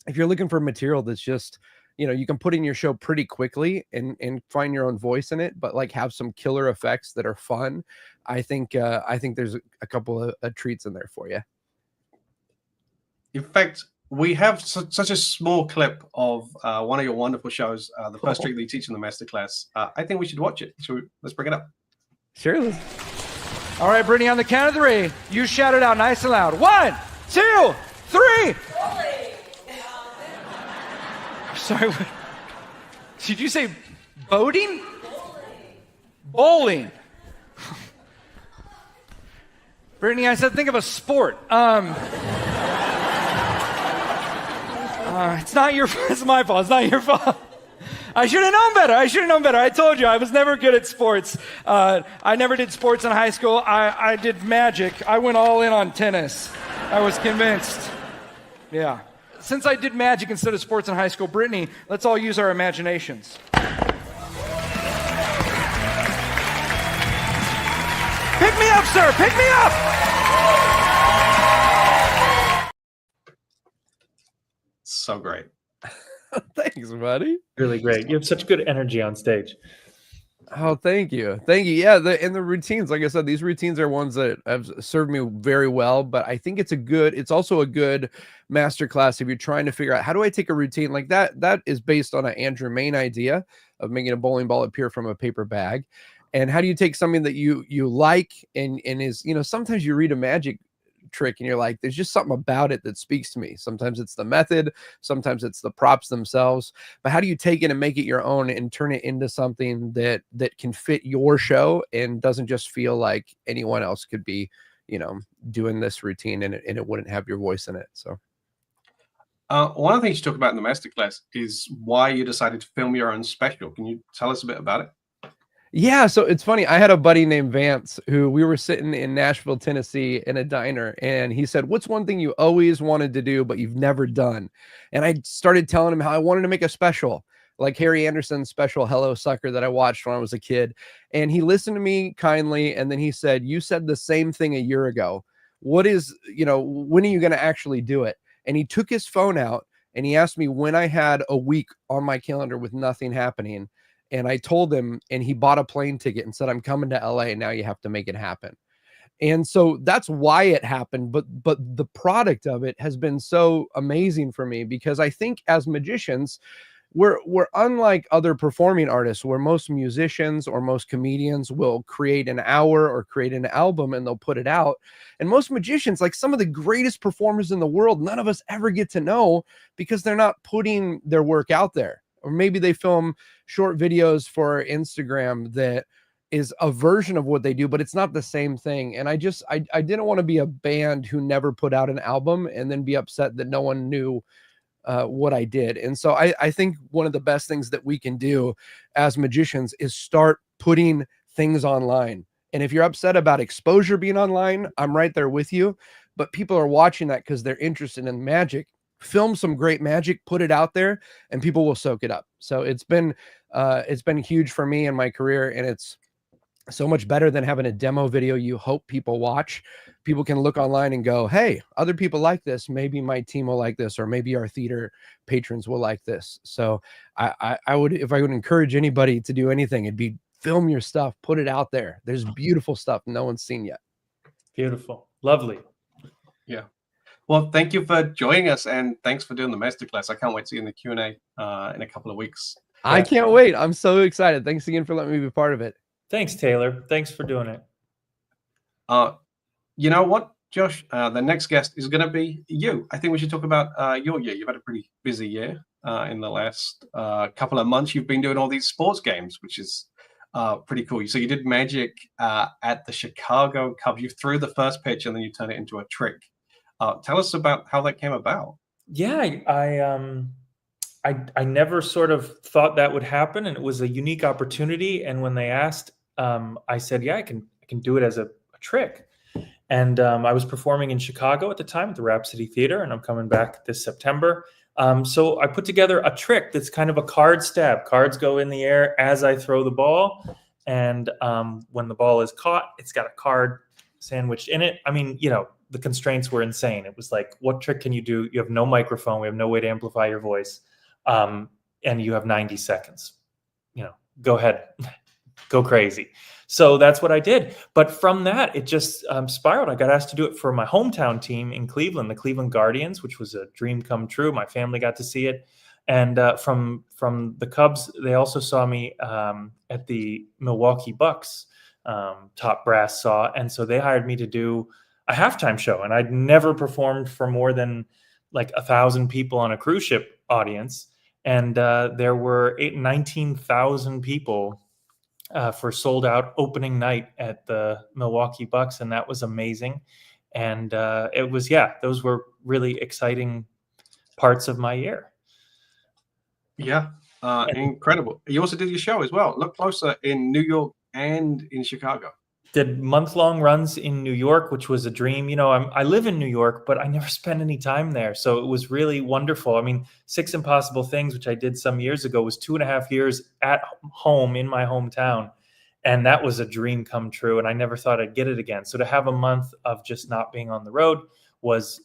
if you're looking for material that's just, you can put in your show pretty quickly and find your own voice in it, but like have some killer effects that are fun. I think there's a couple of treats in there for you.
In fact, we have such a small clip of one of your wonderful shows, the first trick that you teach in the masterclass. I think we should watch it. So let's bring it up.
Sure.
All right, Brittany, on the count of 3, you shout it out nice and loud. 1, 2, 3. Sorry, what? Did you say boating? Bowling. Brittany, I said think of a sport. It's not your fault. It's my fault. It's not your fault. I should have known better. I told you I was never good at sports. I never did sports in high school. I did magic. I went all in on tennis. I was convinced. Yeah. Since I did magic instead of sports in high school, Brittany, let's all use our imaginations. Pick me up, sir. Pick me up.
so great.
Thanks, buddy.
Really great. You have such good energy on stage.
Oh, thank you. Thank you. Yeah, the routines, like I said, these routines are ones that have served me very well, but I think it's also a good masterclass if you're trying to figure out how do I take a routine like that. That is based on an Andrew Main idea of making a bowling ball appear from a paper bag. And how do you take something that you like and is, sometimes you read a magic trick and you're like, there's just something about it that speaks to me. Sometimes it's the method, sometimes it's the props themselves, but how do you take it and make it your own and turn it into something that can fit your show and doesn't just feel like anyone else could be, doing this routine and it wouldn't have your voice in it. So
one of the things you talk about in the masterclass is why you decided to film your own special. Can you tell us a bit about it?
yeah, so it's funny. I had a buddy named Vance who we were sitting in Nashville, Tennessee in a diner, and he said, "What's one thing you always wanted to do but you've never done?" And I started telling him how I wanted to make a special, like Harry Anderson's special Hello Sucker that I watched when I was a kid. And he listened to me kindly, and then he said, "You said the same thing a year ago. When are you going to actually do it?" And he took his phone out and he asked me when I had a week on my calendar with nothing happening. And I told him, and he bought a plane ticket and said, "I'm coming to LA. Now you have to make it happen." And so that's why it happened. But the product of it has been so amazing for me, because I think as magicians, we're unlike other performing artists, where most musicians or most comedians will create an hour or create an album and they'll put it out. And most magicians, like some of the greatest performers in the world, none of us ever get to know because they're not putting their work out there. Or maybe they film short videos for Instagram that is a version of what they do, but it's not the same thing. And I didn't want to be a band who never put out an album and then be upset that no one knew what I did. And so I think one of the best things that we can do as magicians is start putting things online. And if you're upset about exposure being online, I'm right there with you. But people are watching that because they're interested in magic. Film some great magic, put it out there, and people will soak it up. So it's been huge for me in my career, and it's so much better than having a demo video you hope people watch. People can look online and go, "Hey, other people like this. Maybe my team will like this, or maybe our theater patrons will like this." So I would, if I would encourage anybody to do anything, it'd be film your stuff, put it out there. There's beautiful stuff no one's seen yet.
Beautiful. Lovely.
Yeah. Well, thank you for joining us, and thanks for doing the masterclass. I can't wait to see you in the Q&A in a couple of weeks.
I can't wait. I'm so excited. Thanks again for letting me be part of it.
Thanks, Taylor. Thanks for doing it.
You know what, Josh? The next guest is going to be you. I think we should talk about your year. You've had a pretty busy year in the last couple of months. You've been doing all these sports games, which is pretty cool. So you did magic at the Chicago Cubs. You threw the first pitch and then you turned it into a trick. Tell us about how that came about.
Yeah, I never sort of thought that would happen, and it was a unique opportunity. And when they asked, I said, "Yeah, I can do it as a trick." And I was performing in Chicago at the time at the Rhapsody Theater, and I'm coming back this September. So I put together a trick that's kind of a card stab. Cards go in the air as I throw the ball, and when the ball is caught, it's got a card sandwiched in it. I mean, the constraints were insane. It was like, what trick can you do? You have no microphone. We have no way to amplify your voice. And you have 90 seconds. Go ahead, go crazy. So that's what I did. But from that, it just spiraled. I got asked to do it for my hometown team in Cleveland, the Cleveland Guardians, which was a dream come true. My family got to see it. And from the Cubs, they also saw me at the Milwaukee Bucks top brass saw. And so they hired me to do a halftime show. And I'd never performed for more than like 1,000 people on a cruise ship audience. And there were 19,000 people for sold out opening night at the Milwaukee Bucks. And that was amazing. And it was, those were really exciting parts of my year.
Yeah, incredible. You also did your show as well. Look Closer in New York and in Chicago.
Did month-long runs in New York, which was a dream. I live in New York, but I never spent any time there. So it was really wonderful. I mean, 6 Impossible Things, which I did some years ago, was 2.5 years at home in my hometown. And that was a dream come true. And I never thought I'd get it again. So to have a month of just not being on the road was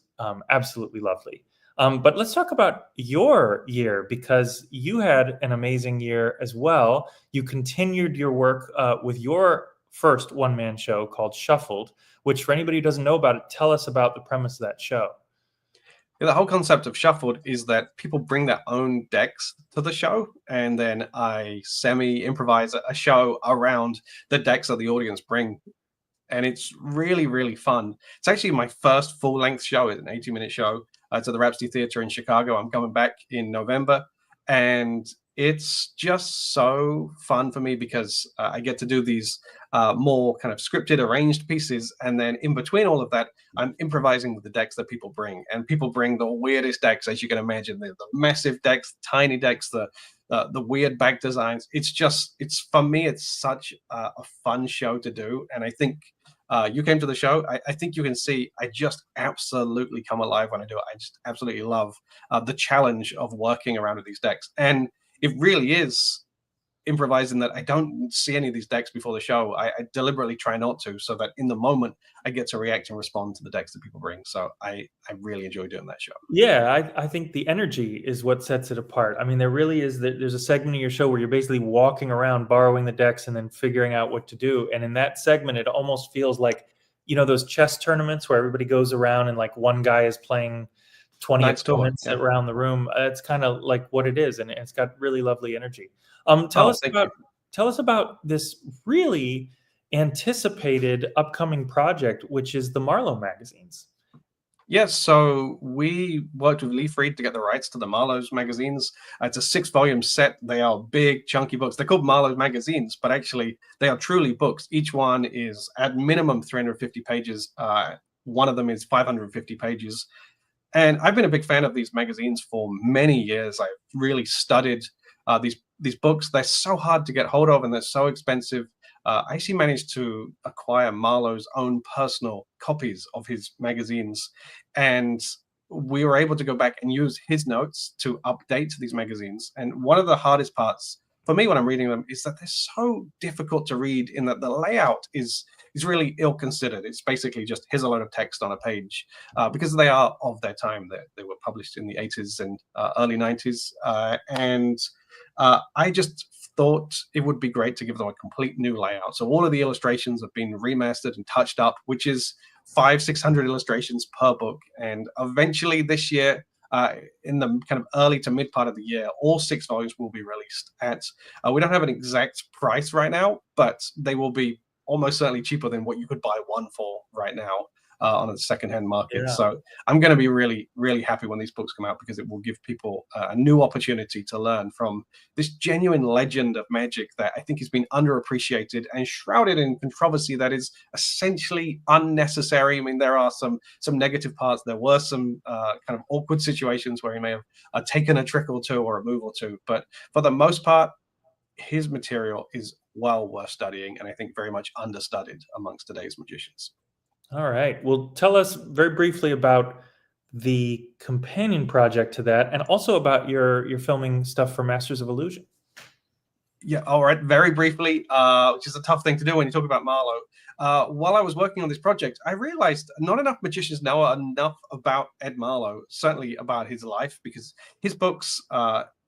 absolutely lovely. But let's talk about your year, because you had an amazing year as well. You continued your work with your first one-man show called Shuffled, which, for anybody who doesn't know about it, tell us about the premise of that show.
Yeah, the whole concept of Shuffled is that people bring their own decks to the show, and then I semi-improvise a show around the decks that the audience bring. And it's really, really fun. It's actually my first full-length show. It's an 80-minute show to the Rhapsody Theatre in Chicago. I'm coming back in November, and it's just so fun for me because I get to do these more kind of scripted, arranged pieces, and then in between all of that, I'm improvising with the decks that people bring. And people bring the weirdest decks, as you can imagine, the massive decks, tiny decks, the weird back designs. It's for me, it's such a fun show to do. And I think you came to the show. I think you can see I just absolutely come alive when I do it. I just absolutely love the challenge of working around with these decks. And it really is improvising that I don't see any of these decks before the show. I deliberately try not to, so that in the moment I get to react and respond to the decks that people bring. So I really enjoy doing that show.
Yeah, I think the energy is what sets it apart. I mean, there really is there's a segment of your show where you're basically walking around, borrowing the decks, and then figuring out what to do. And in that segment, it almost feels like, those chess tournaments where everybody goes around and like one guy is playing 20
Knight's Tour,
opponents
yeah.
around the room. It's kind of like what it is, and it's got really lovely energy. Tell us about this really anticipated upcoming project, which is the Marlowe magazines.
Yes, so we worked with Lee Fried to get the rights to the Marlowe's magazines. It's a 6-volume set. They are big, chunky books. They're called Marlowe's magazines, but actually they are truly books. Each one is at minimum 350 pages. One of them is 550 pages. And I've been a big fan of these magazines for many years. I've really studied these books. They're so hard to get hold of, and they're so expensive. I actually managed to acquire Marlowe's own personal copies of his magazines, and we were able to go back and use his notes to update these magazines. And one of the hardest parts for me when I'm reading them is that they're so difficult to read, in that the layout is really ill-considered. It's basically just here's a load of text on a page, because they are of their time. They were published in the 80s and early 90s, and I just thought it would be great to give them a complete new layout. So all of the illustrations have been remastered and touched up, which is 500-600 illustrations per book. And eventually this year, in the kind of early to mid part of the year, all 6 volumes will be released at, we don't have an exact price right now, but they will be almost certainly cheaper than what you could buy one for right now on a secondhand market.
Yeah.
So I'm going to be really, really happy when these books come out, because it will give people a new opportunity to learn from this genuine legend of magic that I think has been underappreciated and shrouded in controversy that is essentially unnecessary. I mean, there are some negative parts. There were some kind of awkward situations where he may have taken a trick or two or a move or two, but for the most part, his material is well worth studying, and I think very much understudied amongst today's magicians.
All right. Well, tell us very briefly about the companion project to that, and also about your filming stuff for Masters of Illusion.
Yeah, all right. Very briefly, which is a tough thing to do when you talk about Marlowe. While I was working on this project, I realized not enough magicians know enough about Ed Marlowe, certainly about his life, because his books,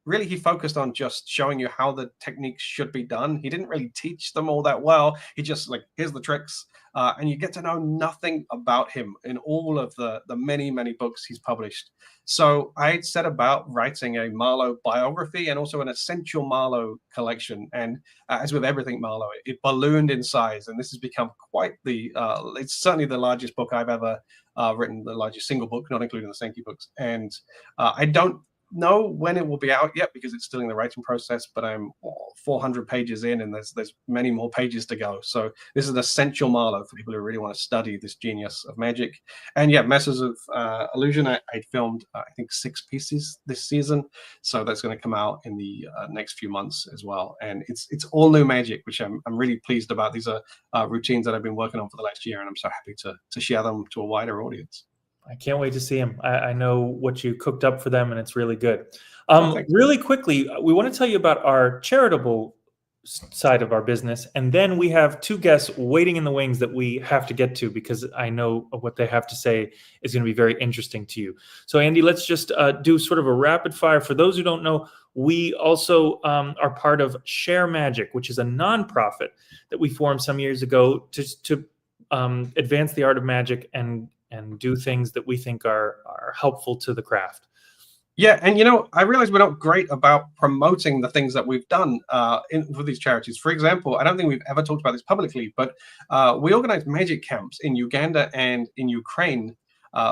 really, he focused on just showing you how the techniques should be done. He didn't really teach them all that well. He just like, here's the tricks. And you get to know nothing about him in all of the many, many books he's published. So I set about writing a Marlowe biography and also an essential Marlowe collection. And as with everything Marlowe, it ballooned in size. And this has become quite it's certainly the largest book I've ever written, the largest single book, not including the Sankey books. And I don't know when it will be out yet, because it's still in the writing process, but I'm 400 pages in, and there's many more pages to go. So this is an essential Marlowe for people who really want to study this genius of magic. And yeah, Masters of Illusion, I filmed I think 6 pieces this season, so that's going to come out in the next few months as well. And it's all new magic, which I'm really pleased about. These are routines that I've been working on for the last year, and I'm so happy to share them to a wider audience.
I can't wait to see them. I know what you cooked up for them, and it's really good.
Thanks.
Really quickly, we want to tell you about our charitable side of our business. And then we have two guests waiting in the wings that we have to get to because I know what they have to say is going to be very interesting to you. So Andy, let's just do sort of a rapid fire. For those who don't know, we also are part of Share Magic, which is a nonprofit that we formed some years ago to advance the art of magic and do things that we think are helpful to the craft.
Yeah, and I realize we're not great about promoting the things that we've done for these charities. For example, I don't think we've ever talked about this publicly, but we organized magic camps in Uganda and in Ukraine.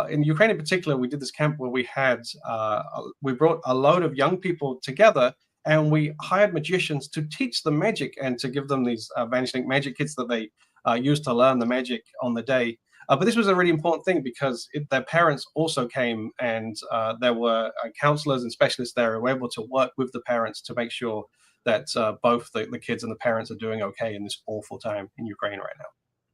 In Ukraine in particular, we did this camp where we brought a load of young people together, and we hired magicians to teach them magic and to give them these Vanishing magic kits that they used to learn the magic on the day. But this was a really important thing because their parents also came, and there were counselors and specialists there who were able to work with the parents to make sure that both the kids and the parents are doing okay in this awful time in Ukraine right now.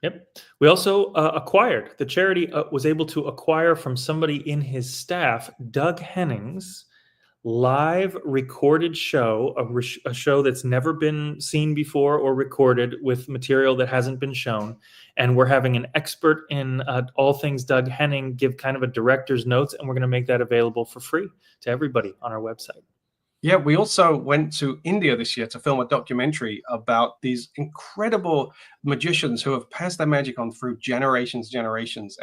Yep. We also the charity was able to acquire from somebody in his staff, Doug Henning's live recorded show, a show that's never been seen before or recorded with material that hasn't been shown. And we're having an expert in all things Doug Henning give kind of a director's notes, and we're going to make that available for free to everybody on our website.
Yeah, we also went to India this year to film a documentary about these incredible magicians who have passed their magic on through generations.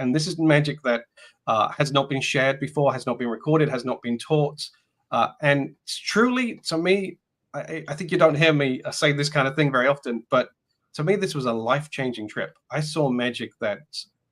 And this is magic that has not been shared before, has not been recorded, has not been taught. And truly, to me, I think you don't hear me say this kind of thing very often, but to me, this was a life-changing trip. I saw magic that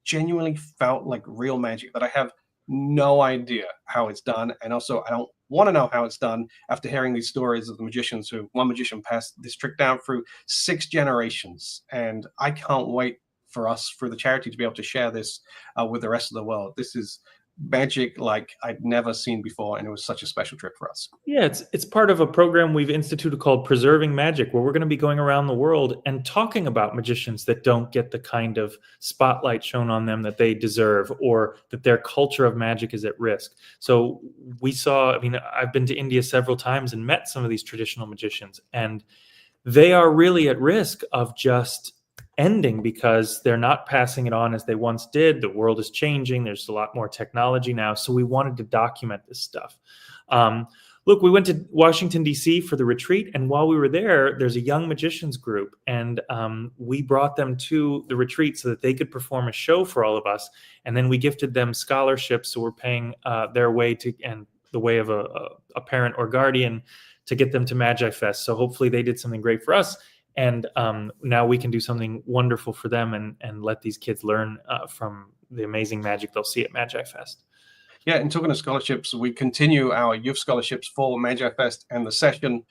genuinely felt like real magic, that I have no idea how it's done. And also, I don't want to know how it's done after hearing these stories of the magicians one magician passed this trick down through 6 generations. And I can't wait for us, for the charity, to be able to share this with the rest of the world. This is magic like I'd never seen before, and it was such a special trip for us.
Yeah, it's part of a program we've instituted called Preserving Magic, where we're going to be going around the world and talking about magicians that don't get the kind of spotlight shown on them that they deserve, or that their culture of magic is at risk. So I've been to India several times and met some of these traditional magicians, and they are really at risk of just ending because they're not passing it on as they once did. The world is changing. There's a lot more technology now. So we wanted to document this stuff. Look, we went to Washington, D.C. for the retreat. And while we were there, there's a young magicians group. And we brought them to the retreat so that they could perform a show for all of us. And then we gifted them scholarships. So we're paying their way and the way of a parent or guardian to get them to Magi Fest. So hopefully they did something great for us. And now we can do something wonderful for them and let these kids learn from the amazing magic they'll see at Magi Fest.
Yeah, and talking of scholarships, we continue our youth scholarships for Magi Fest and the session.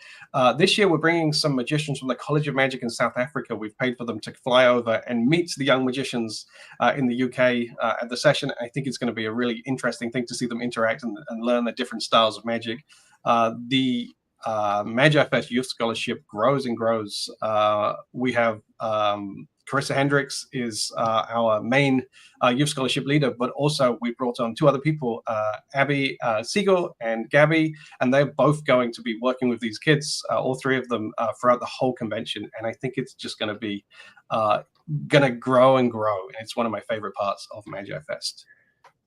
This year, we're bringing some magicians from the College of Magic in South Africa. We've paid for them to fly over and meet the young magicians in the UK at the session. I think it's going to be a really interesting thing to see them interact and learn the different styles of magic. The Magi Fest Youth Scholarship grows and grows. We have Carissa Hendricks is our main youth scholarship leader, but also we brought on 2 other people, Abby Siegel and Gabby, and they're both going to be working with these kids, all 3 of them, throughout the whole convention. And I think it's just going to be going to grow and grow. And it's one of my favorite parts of Magi Fest.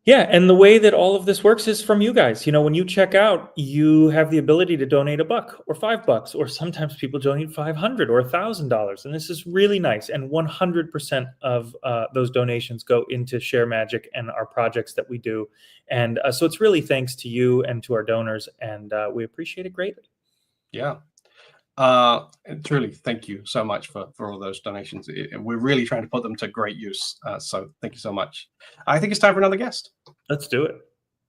Yeah, and the way that all of this works is from you guys. When you check out, you have the ability to donate $1 or $5, or sometimes people donate $500 or $1,000, and this is really nice. And 100% of those donations go into Share Magic and our projects that we do. And so it's really thanks to you and to our donors, and we appreciate it greatly.
Yeah. Truly, thank you so much for all those donations. We're really trying to put them to great use. So thank you so much. I think it's time for another guest.
Let's do it.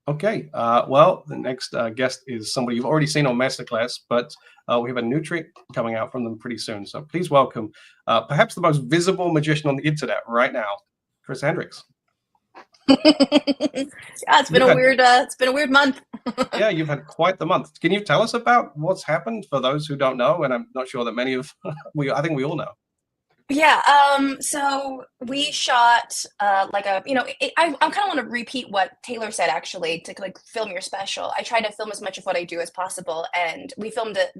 Okay. Well, the next guest is somebody you've already seen on Masterclass, but we have a new trick coming out from them pretty soon. So please welcome perhaps the most visible magician on the internet right now, Chris Hendricks.
Yeah, it's been a weird month.
Yeah, you've had quite the month. Can you tell us about what's happened for those who don't know? And I'm not sure that many of I think we all know.
Yeah, so we shot like a, I kind of want to repeat what Taylor said actually to like film your special. I try to film as much of what I do as possible, and we filmed it,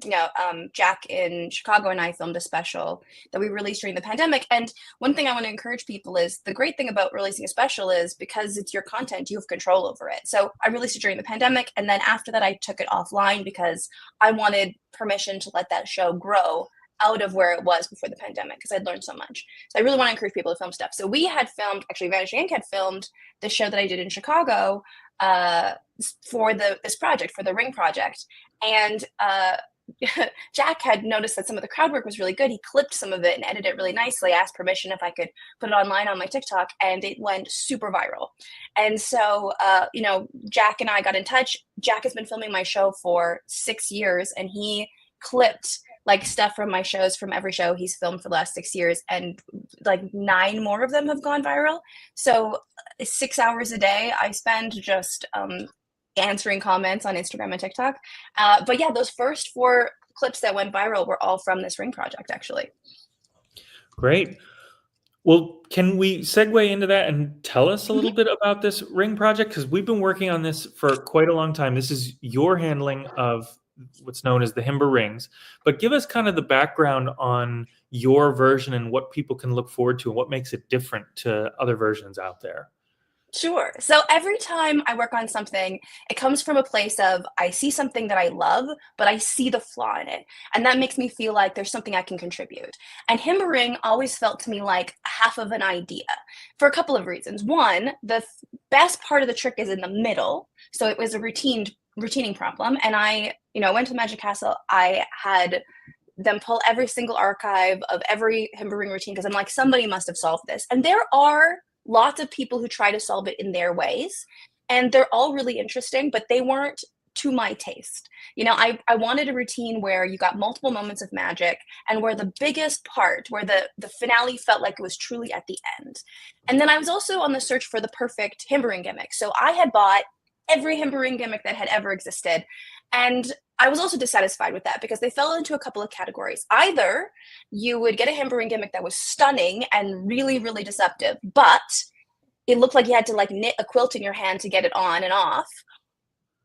Jack in Chicago and I filmed a special that we released during the pandemic. And one thing I want to encourage people is the great thing about releasing a special is because it's your content, you have control over it. So I released it during the pandemic, and then after that, I took it offline because I wanted permission to let that show grow out of where it was before the pandemic because I'd learned so much. So I really want to encourage people to film stuff. So we had filmed, actually Vanishing had filmed the show that I did in Chicago for this project, for the Ring project. And Jack had noticed that some of the crowd work was really good. He clipped some of it and edited it really nicely, asked permission if I could put it online on my TikTok, and it went super viral. And so, Jack and I got in touch. Jack has been filming my show for 6 years, and he clipped like stuff from my shows, from every show he's filmed for the last 6 years, and like 9 more of them have gone viral. So 6 hours a day I spend just answering comments on Instagram and TikTok. But yeah, those first 4 clips that went viral were all from this Ring project, actually.
Great. Well, can we segue into that and tell us a little bit about this Ring project? Because we've been working on this for quite a long time. This is your handling of what's known as the Himber rings, but give us kind of the background on your version and what people can look forward to and what makes it different to other versions out there.
Sure. So every time I work on something, it comes from a place of I see something that I love, but I see the flaw in it. And that makes me feel like there's something I can contribute. And Himbering always felt to me like half of an idea for a couple of reasons. One, the best part of the trick is in the middle. So it was a routining problem. And I, went to Magic Castle. I had them pull every single archive of every Himbering routine because I'm like, somebody must have solved this. And there are lots of people who try to solve it in their ways, and they're all really interesting, but they weren't to my taste. I wanted a routine where you got multiple moments of magic and where the biggest part, where the finale felt like it was truly at the end. And then I was also on the search for the perfect Himbering gimmick. So I had bought every Himbering gimmick that had ever existed. And I was also dissatisfied with that because they fell into a couple of categories. Either you would get a Himbering gimmick that was stunning and really, really deceptive, but it looked like you had to like knit a quilt in your hand to get it on and off,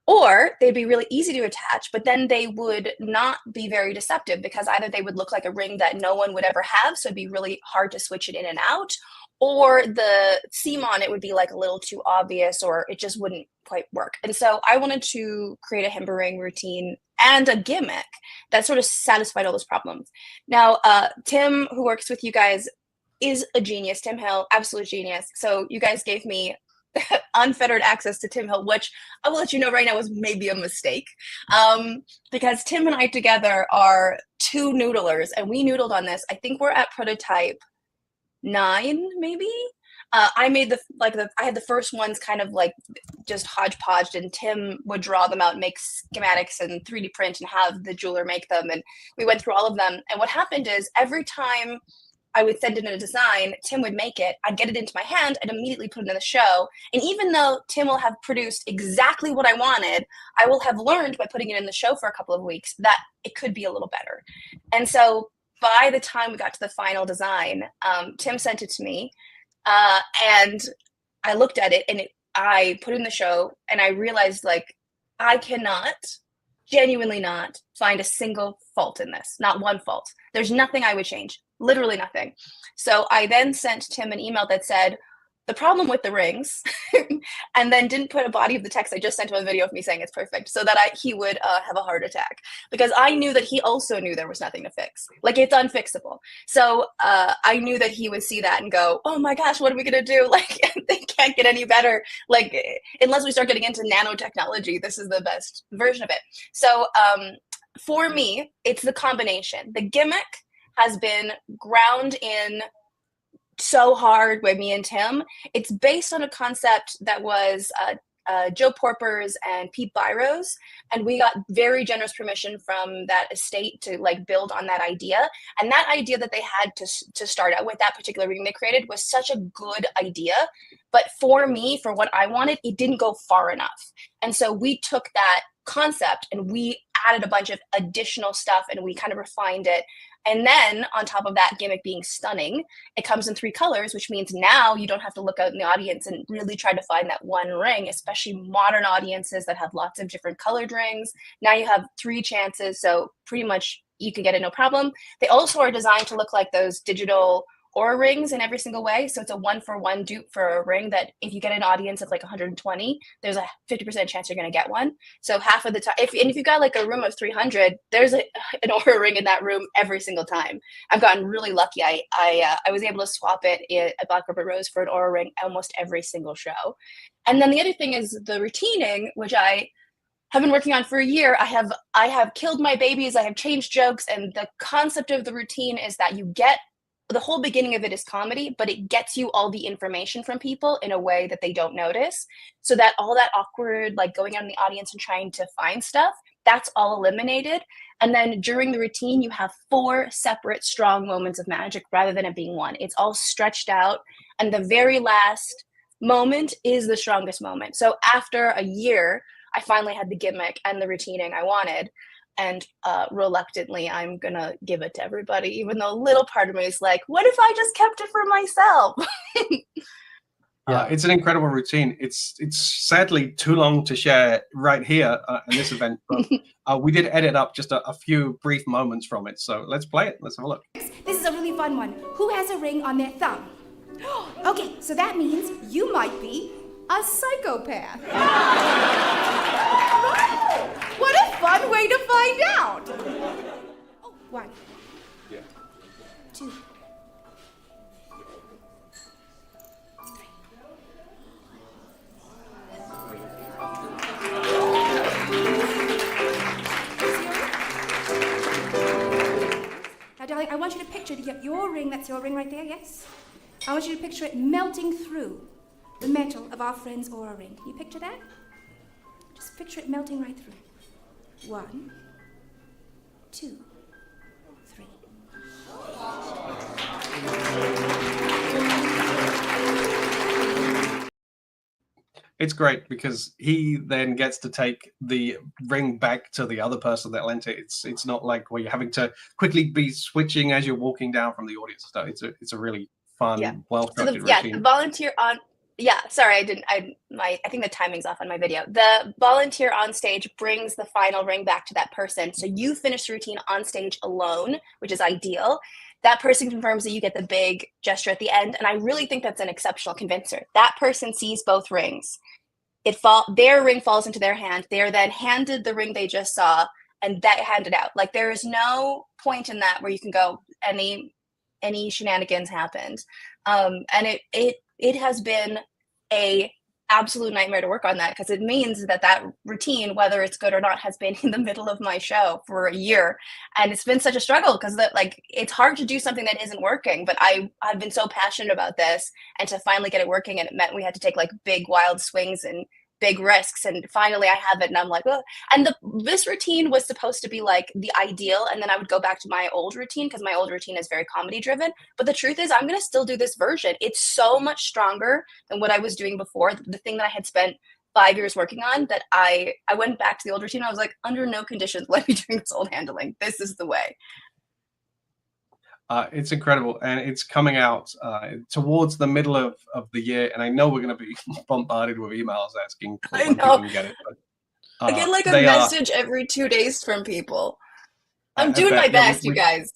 or they'd be really easy to attach, but then they would not be very deceptive because either they would look like a ring that no one would ever have, so it'd be really hard to switch it in and out, or the seam on it would be like a little too obvious, or it just wouldn't quite work. And so I wanted to create a Himbering routine and a gimmick that sort of satisfied all those problems. Now, Tim, who works with you guys, is a genius. Tim Hill, absolute genius. So you guys gave me unfettered access to Tim Hill, which I will let you know right now was maybe a mistake, because Tim and I together are 2 noodlers, and we noodled on this. I think we're at prototype 9, maybe. I made I had the first ones kind of like just hodgepodged, and Tim would draw them out and make schematics and 3D print and have the jeweler make them. And we went through all of them. And what happened is every time I would send in a design, Tim would make it, I'd get it into my hand, and immediately put it in the show. And even though Tim will have produced exactly what I wanted, I will have learned by putting it in the show for a couple of weeks that it could be a little better. And so by the time we got to the final design, Tim sent it to me, and I looked at it, and I put it in the show, and I realized like I cannot, genuinely not, find a single fault in this, not one fault. There's nothing I would change, literally nothing. So I then sent Tim an email that said, the problem with the rings, and then didn't put a body of the text. I just sent him a video of me saying it's perfect so that he would have a heart attack, because I knew that he also knew there was nothing to fix. Like, it's unfixable. So I knew that he would see that and go, oh my gosh, what are we going to do? Like, they can't get any better. Like, unless we start getting into nanotechnology, this is the best version of it. So for me, it's the combination. The gimmick has been ground in so hard with me and Tim. It's based on a concept that was Joe Porpers and Pete Byros, and we got very generous permission from that estate to like build on that idea. And that idea that they had to start out with, that particular reading they created, was such a good idea. But for me, for what I wanted, it didn't go far enough. And so we took that concept and we added a bunch of additional stuff, and we kind of refined it. And then on top of that gimmick being stunning, it comes in 3 colors, which means now you don't have to look out in the audience and really try to find that one ring, especially modern audiences that have lots of different colored rings. Now you have 3 chances, so pretty much you can get it no problem. They also are designed to look like those digital Aura rings in every single way. So it's a 1-for-1 dupe for a ring that if you get an audience of like 120, there's a 50% chance you're going to get one. So half of the time, if you got like a room of 300, there's an Aura ring in that room every single time. I've gotten really lucky. I was able to swap it at Black Rubber Rose for an Aura ring almost every single show. And then the other thing is the routining, which I have been working on for a year. I have killed my babies. I have changed jokes. And the concept of the routine is that you get the whole beginning of it is comedy, but it gets you all the information from people in a way that they don't notice. So that all that awkward, like going out in the audience and trying to find stuff, that's all eliminated. And then during the routine, you have 4 separate strong moments of magic rather than it being one. It's all stretched out. And the very last moment is the strongest moment. So after a year, I finally had the gimmick and the routining I wanted. And reluctantly, I'm going to give it to everybody, even though a little part of me is like, what if I just kept it for myself?
Yeah, it's an incredible routine. It's sadly too long to share right here in this event, but we did edit up just a few brief moments from it. So let's play it. Let's have a look.
This is a really fun one. Who has a ring on their thumb? Okay, so that means you might be a psychopath. What a fun way to find out. Oh, 1. Yeah. 2. 3. Now, darling, I want you to picture your ring. That's your ring right there, yes? I want you to picture it melting through the metal of our friend's Aura ring. Can you picture that? Just picture it melting right through. 1, 2, 3.
It's great because he then gets to take the ring back to the other person that lent it. It's not like where you're having to quickly be switching as you're walking down from the audience. So it's a really fun, well-structured routine.
The volunteer on. Yeah, sorry, I think the timing's off on my video. The volunteer on stage brings the final ring back to that person. So you finish the routine on stage alone, which is ideal. That person confirms that you get the big gesture at the end. And I really think that's an exceptional convincer. That person sees both rings. Their ring falls into their hand. They're then handed the ring they just saw and that handed out. Like there is no point in that where you can go, any shenanigans happened. And it has been a absolute nightmare to work on that because it means that routine, whether it's good or not, has been in the middle of my show for a year. And it's been such a struggle because it's hard to do something that isn't working, but I've been so passionate about this and to finally get it working. And it meant we had to take like big wild swings and big risks, and finally I have it and I'm like, oh. And this routine was supposed to be like the ideal, and then I would go back to my old routine because my old routine is very comedy driven, but the truth is I'm going to still do this version. It's so much stronger than what I was doing before, the thing that I had spent 5 years working on, that I went back to the old routine. I was like, under no conditions let me doing this old handling. This is the way.
It's incredible, and it's coming out towards the middle of the year, and I know we're going to be bombarded with emails asking when people can get it. But,
I get like a message every 2 days from people. I'm doing my best, you guys.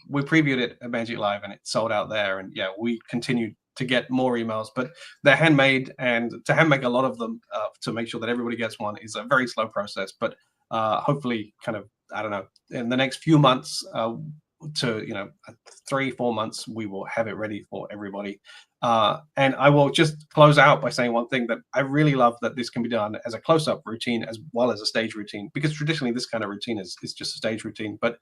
We previewed it at Magic Live, and it sold out there, and yeah, we continue to get more emails, but they're handmade, and to handmake a lot of them to make sure that everybody gets one is a very slow process. But hopefully, kind of, I don't know, in the next few months. To 3-4 months we will have it ready for everybody, and I will just close out by saying one thing, that I really love that this can be done as a close-up routine as well as a stage routine, because traditionally this kind of routine is just a stage routine, but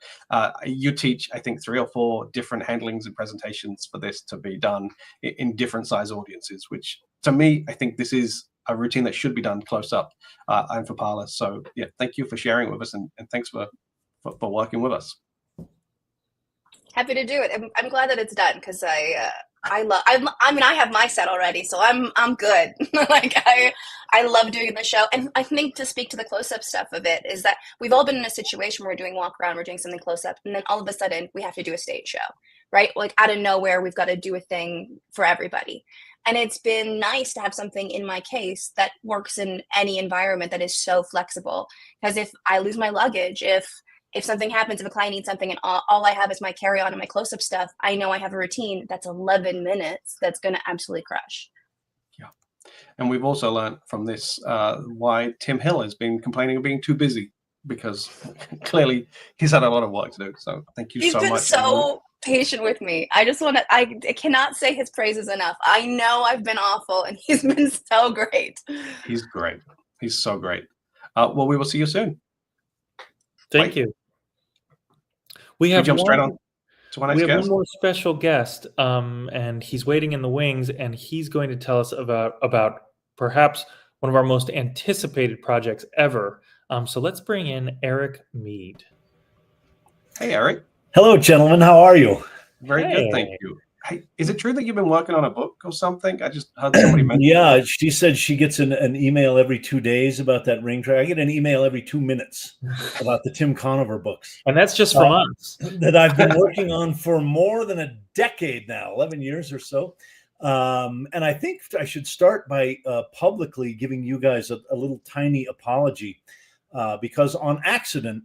you teach, I think, 3 or 4 different handlings and presentations for this to be done in different size audiences, which to me, I think this is a routine that should be done close up and for Parlor. So yeah, thank you for sharing with us, and thanks for working with us.
Happy to do it. I'm glad that it's done because I I mean, I have my set already, so I'm good. Like I love doing the show, and I think to speak to the close-up stuff of it is that we've all been in a situation where we're doing walk around, we're doing something close-up, and then all of a sudden we have to do a stage show, right? Like out of nowhere, we've got to do a thing for everybody. And it's been nice to have something in my case that works in any environment that is so flexible. Because if I lose my luggage, if something happens, if a client needs something and all I have is my carry-on and my close-up stuff, I know I have a routine that's 11 minutes that's going to absolutely crush.
Yeah. And we've also learned from this why Tim Hill has been complaining of being too busy, because clearly he's had a lot of work to do. So thank you
He's
so
been
much.
so patient with me. I just want to, I cannot say his praises enough. I know I've been awful and he's been so great.
He's great. He's so great. Well, we will see you soon.
Thank
Bye.
you. We have
jump straight
one-
on to our next
We have
guest.
one more special guest, and he's waiting in the wings, and he's going to tell us about perhaps one of our most anticipated projects ever. So let's bring in Eric Mead.
Hey, Eric.
Hello, gentlemen. How are you?
Very
Hey.
good, thank you. Hey, is it true that you've been working on a book or something? I just heard somebody mention.
Yeah, she said she gets an email every 2 days about that ring track. I get an email every 2 minutes about the Tim Conover books
And that's just from us.
that I've been working on for more than a decade now, 11 years or so. And I think I should start by publicly giving you guys a little tiny apology because on accident,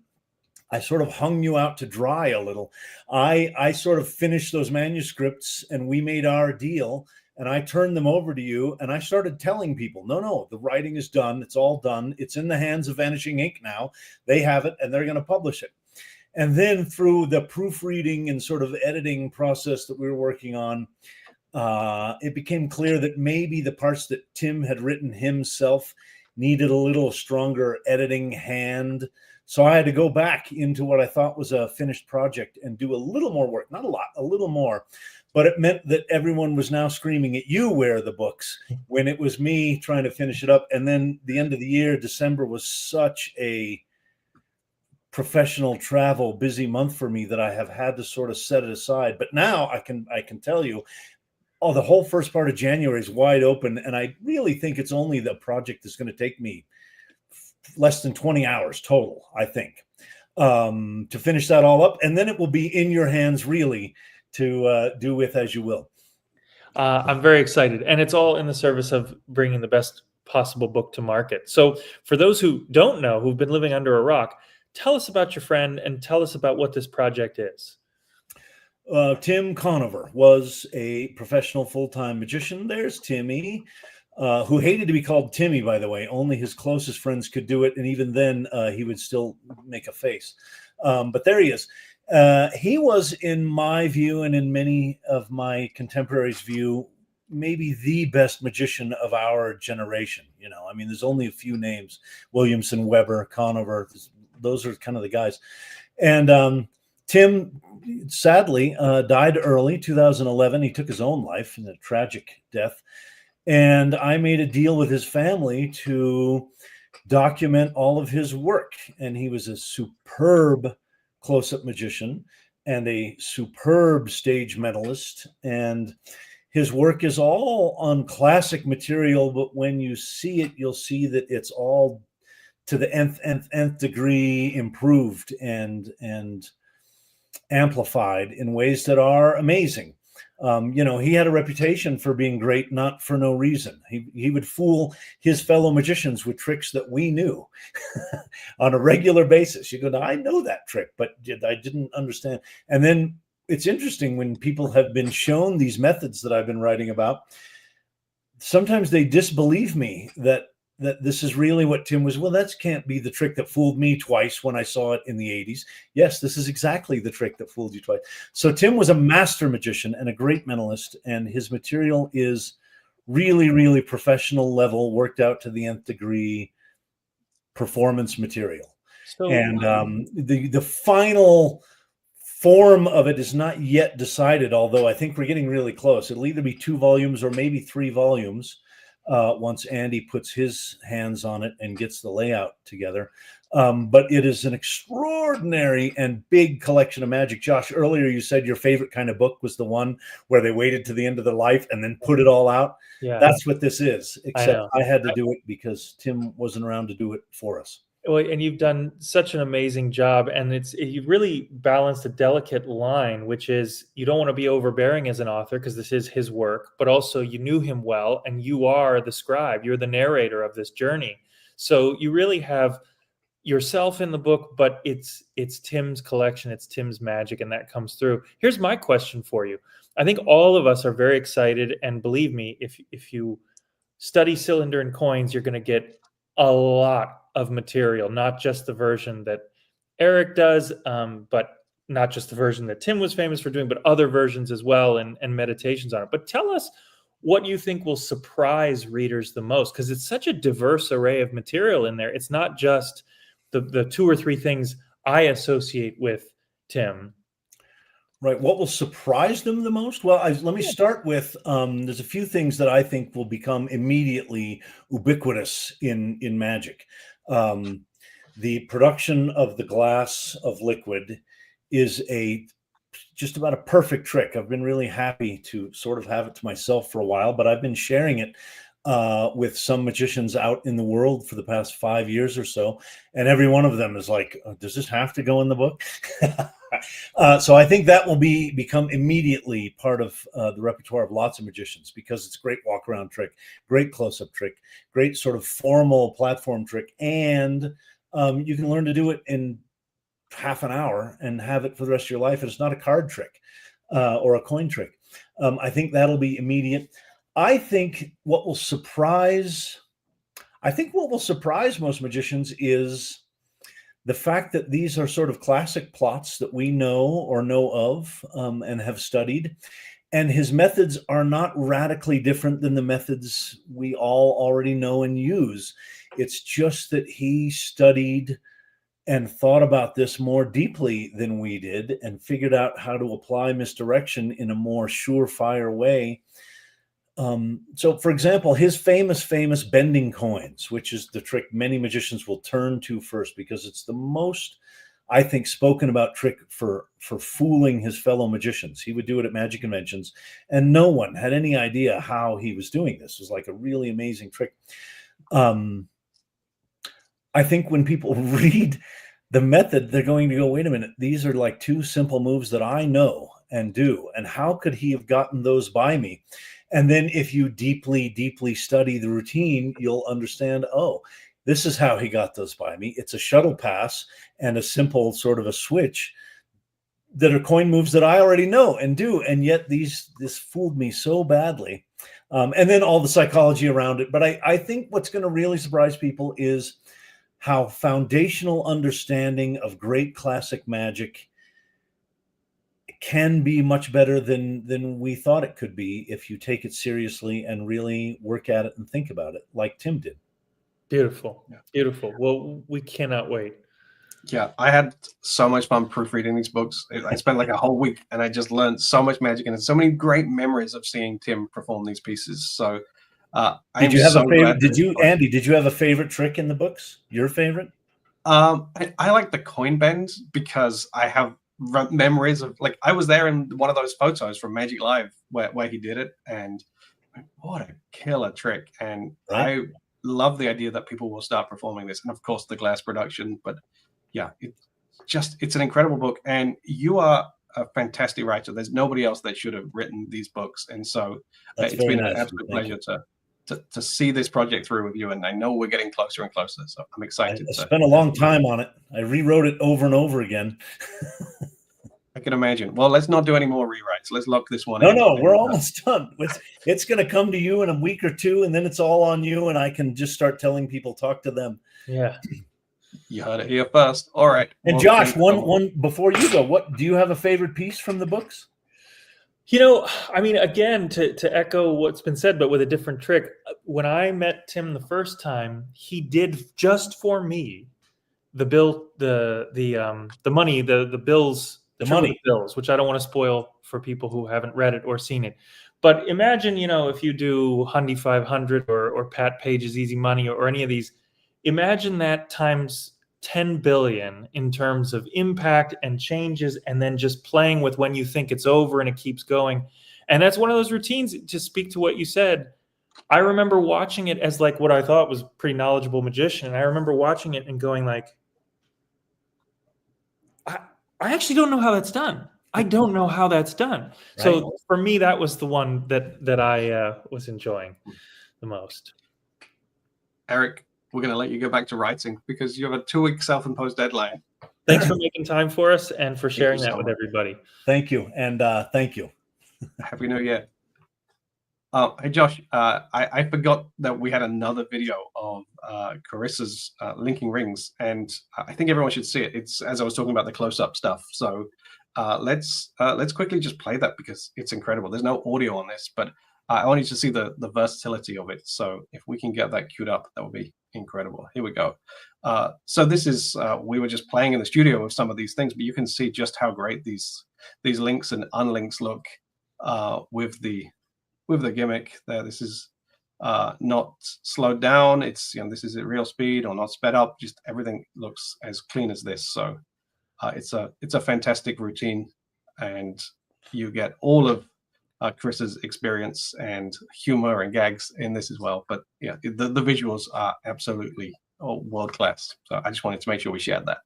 I sort of hung you out to dry a little. I sort of finished those manuscripts and we made our deal and I turned them over to you and I started telling people, no, the writing is done. It's all done. It's in the hands of Vanishing Ink now. They have it and they're going to publish it. And then through the proofreading and sort of editing process that we were working on, it became clear that maybe the parts that Tim had written himself needed a little stronger editing hand. So I had to go back into what I thought was a finished project and do a little more work, not a lot, a little more. But it meant that everyone was now screaming at you, where are the books, when it was me trying to finish it up. And then the end of the year, December, was such a professional travel busy month for me that I have had to sort of set it aside. But now I can tell you, the whole first part of January is wide open. And I really think it's only the project that's going to take me less than 20 hours total, I think, to finish that all up. And then it will be in your hands really to do with as you will.
I'm very excited. And it's all in the service of bringing the best possible book to market. So for those who don't know, who've been living under a rock, tell us about your friend and tell us about what this project is.
Tim Conover was a professional full-time magician. There's Timmy. Who hated to be called Timmy, by the way. Only his closest friends could do it. And even then, he would still make a face. But there he is. He was, in my view, and in many of my contemporaries' view, maybe the best magician of our generation. You know, I mean, there's only a few names: Williamson, Weber, Conover. Those are kind of the guys. And Tim, sadly, died early, 2011. He took his own life in a tragic death. And I made a deal with his family to document all of his work. And he was a superb close-up magician and a superb stage medalist. And his work is all on classic material, but when you see it, you'll see that it's all to the nth degree improved and amplified in ways that are amazing. You know, he had a reputation for being great, not for no reason. He would fool his fellow magicians with tricks that we knew on a regular basis. You go, I know that trick, but I didn't understand. And then it's interesting when people have been shown these methods that I've been writing about, sometimes they disbelieve me that this is really what Tim was. Well, that can't be the trick that fooled me twice when I saw it in the 80s. Yes, this is exactly the trick that fooled you twice. So Tim was a master magician and a great mentalist, and his material is really, really professional level, worked out to the nth degree performance material.
So,
And the final form of it is not yet decided, although I think we're getting really close. It'll either be 2 volumes or maybe 3 volumes. once Andy puts his hands on it and gets the layout together. But it is an extraordinary and big collection of magic. Josh, earlier you said your favorite kind of book was the one where they waited to the end of their life and then put it all out.
Yeah.
That's what this is, except
know.
I had to do it because Tim wasn't around to do it for us.
Well, and you've done such an amazing job, and you've really balanced a delicate line, which is you don't want to be overbearing as an author because this is his work, but also you knew him well, and you are the scribe, you're the narrator of this journey. So you really have yourself in the book, but it's Tim's collection, it's Tim's magic, and that comes through. Here's my question for you. I think all of us are very excited, and believe me, if you study Cylinder and Coins, you're going to get a lot of material, not just the version that Eric does, but not just the version that Tim was famous for doing, but other versions as well, and meditations on it. But tell us what you think will surprise readers the most, because it's such a diverse array of material in there. It's not just the 2 or 3 things I associate with Tim.
Right. What will surprise them the most? Well, let me start with, there's a few things that I think will become immediately ubiquitous in magic. The production of the glass of liquid is just about a perfect trick. I've been really happy to sort of have it to myself for a while, but I've been sharing it with some magicians out in the world for the past 5 years or so. And every one of them is like, does this have to go in the book? So I think that will become immediately part of the repertoire of lots of magicians, because it's a great walk around trick, great close-up trick, great sort of formal platform trick. And you can learn to do it in half an hour and have it for the rest of your life. And it's not a card trick or a coin trick. I think that'll be immediate. I think what will surprise most magicians is the fact that these are sort of classic plots that we know or know of and have studied. And his methods are not radically different than the methods we all already know and use. It's just that he studied and thought about this more deeply than we did and figured out how to apply misdirection in a more surefire way. So, for example, his famous bending coins, which is the trick many magicians will turn to first because it's the most, I think, spoken about trick for fooling his fellow magicians. He would do it at magic conventions, and no one had any idea how he was doing this. It was like a really amazing trick. I think when people read the method, they're going to go, wait a minute, these are like 2 simple moves that I know and do, and how could he have gotten those by me? And then if you deeply study the routine, you'll understand, oh, this is how he got those by me. It's a shuttle pass and a simple sort of a switch that are coin moves that I already know and do. And yet this fooled me so badly. And then all the psychology around it. But I think what's going to really surprise people is how foundational understanding of great classic magic can be much better than we thought it could be if you take it seriously and really work at it and think about it like Tim did.
Beautiful. Yeah. Beautiful. Well, we cannot wait.
Yeah, I had so much fun proofreading these books. I spent like a whole week and I just learned so much magic and so many great memories of seeing Tim perform these pieces. So
did you have a favorite? Andy, did you have a favorite trick in the books? Your favorite?
I like the coin bend because I have memories of, like, I was there in one of those photos from Magic Live where he did it, and what a killer trick. And right. I love the idea that people will start performing this, and of course the glass production. But yeah, it's an incredible book, and you are a fantastic writer. There's nobody else that should have written these books, and so it's been an absolute pleasure to see this project through with you. And I know we're getting closer and closer, so I'm excited.
I spent a long time on it. I rewrote it over and over again.
I can imagine. Well, let's not do any more rewrites. Let's lock this one in.
No, we're almost done. It's going to come to you in a week or 2, and then it's all on you, and I can just start telling people, talk to them.
Yeah.
You heard it here first. All right.
And well, Josh, one before you go, what do you have a favorite piece from the books?
You know, I mean, again, to echo what's been said, but with a different trick. When I met Tim the first time, he did just for me the money, which I don't want to spoil for people who haven't read it or seen it. But imagine, if you do Hundy 500 or Pat Page's Easy Money or any of these, imagine that times 10 billion in terms of impact and changes, and then just playing with when you think it's over and it keeps going. And that's one of those routines, to speak to what you said. I remember watching it as like what I thought was a pretty knowledgeable magician. And I remember watching it and going like, I actually don't know how that's done. I don't know how that's done. Right. So for me, that was the one that I was enjoying the most.
Eric, we're going to let you go back to writing because you have a 2-week self-imposed deadline.
Thanks for making time for us and for sharing that with everybody.
Thank you. And thank you.
Happy New Year. Hey, Josh, I forgot that we had another video of Carissa's linking rings, and I think everyone should see it. It's, as I was talking about, the close-up stuff. So let's quickly just play that because it's incredible. There's no audio on this, but I want you to see the versatility of it. So if we can get that queued up, that would be incredible. Here we go. So this is, we were just playing in the studio with some of these things, but you can see just how great these links and unlinks look with the gimmick there. This is not slowed down. It's, this is at real speed or not sped up. Just everything looks as clean as this. So it's a fantastic routine, and you get all of Carissa's experience and humor and gags in this as well. But yeah, the visuals are absolutely world class. So I just wanted to make sure we shared that.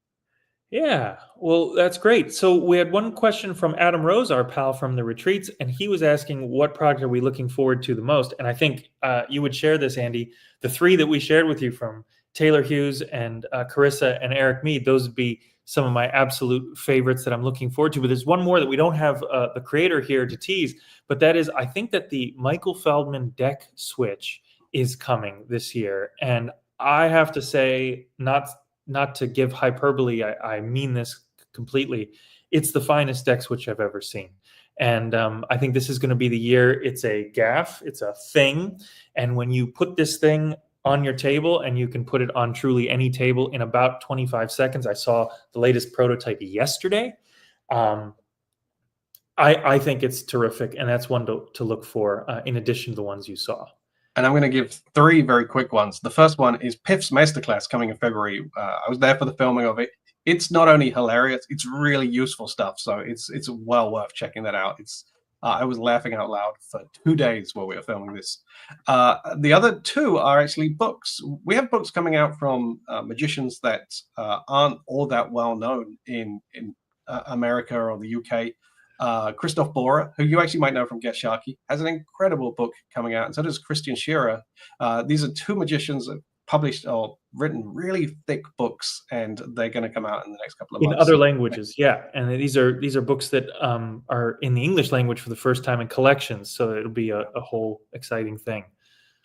Yeah, well, that's great. So we had one question from Adam Rose, our pal from the retreats, and he was asking, what project are we looking forward to the most? And I think you would share this, Andy. The 3 that we shared with you, from Taylor Hughes and Carissa and Eric Mead, those would be some of my absolute favorites that I'm looking forward to. But there's one more that we don't have the creator here to tease, but that is, I think that the Michael Feldman deck switch is coming this year. And I have to say, not to give hyperbole, I mean this completely. It's the finest deck switch I've ever seen. And I think this is going to be the year. It's a gaff. It's a thing. And when you put this thing on your table, and you can put it on truly any table in about 25 seconds. I saw the latest prototype yesterday. I think it's terrific. And that's one to look for in addition to the ones you saw.
And I'm going to give 3 very quick ones. The first one is Piff's Masterclass coming in February. I was there for the filming of it. It's not only hilarious, it's really useful stuff. So it's well worth checking that out. I was laughing out loud for 2 days while we were filming this. The other 2 are actually books. We have books coming out from magicians that aren't all that well known in America or the UK. Christoph Bohrer, who you actually might know from Get Sharky, has an incredible book coming out, and so does Christian Shearer. These are 2 magicians that published or written really thick books, and they're going to come out in the next couple of months.
In other languages, yeah. And these are books that are in the English language for the first time in collections, so it'll be a whole exciting thing.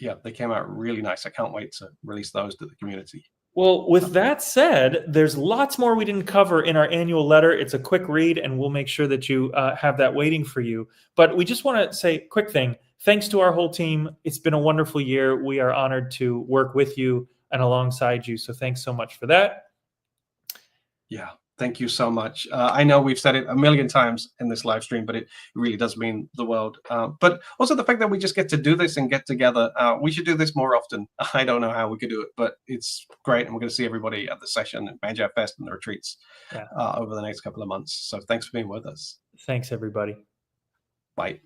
Yeah, they came out really nice. I can't wait to release those to the community.
Well, with that said, there's lots more we didn't cover in our annual letter. It's a quick read, and we'll make sure that you have that waiting for you. But we just want to say a quick thing. Thanks to our whole team. It's been a wonderful year. We are honored to work with you and alongside you. So thanks so much for that.
Yeah, thank you so much. I know we've said it a million times in this live stream, but it really does mean the world. But also the fact that we just get to do this and get together. We should do this more often. I don't know how we could do it, but it's great. And we're going to see everybody at the session at Magi Fest and the retreats over the next couple of months. So thanks for being with us.
Thanks, everybody.
Bye.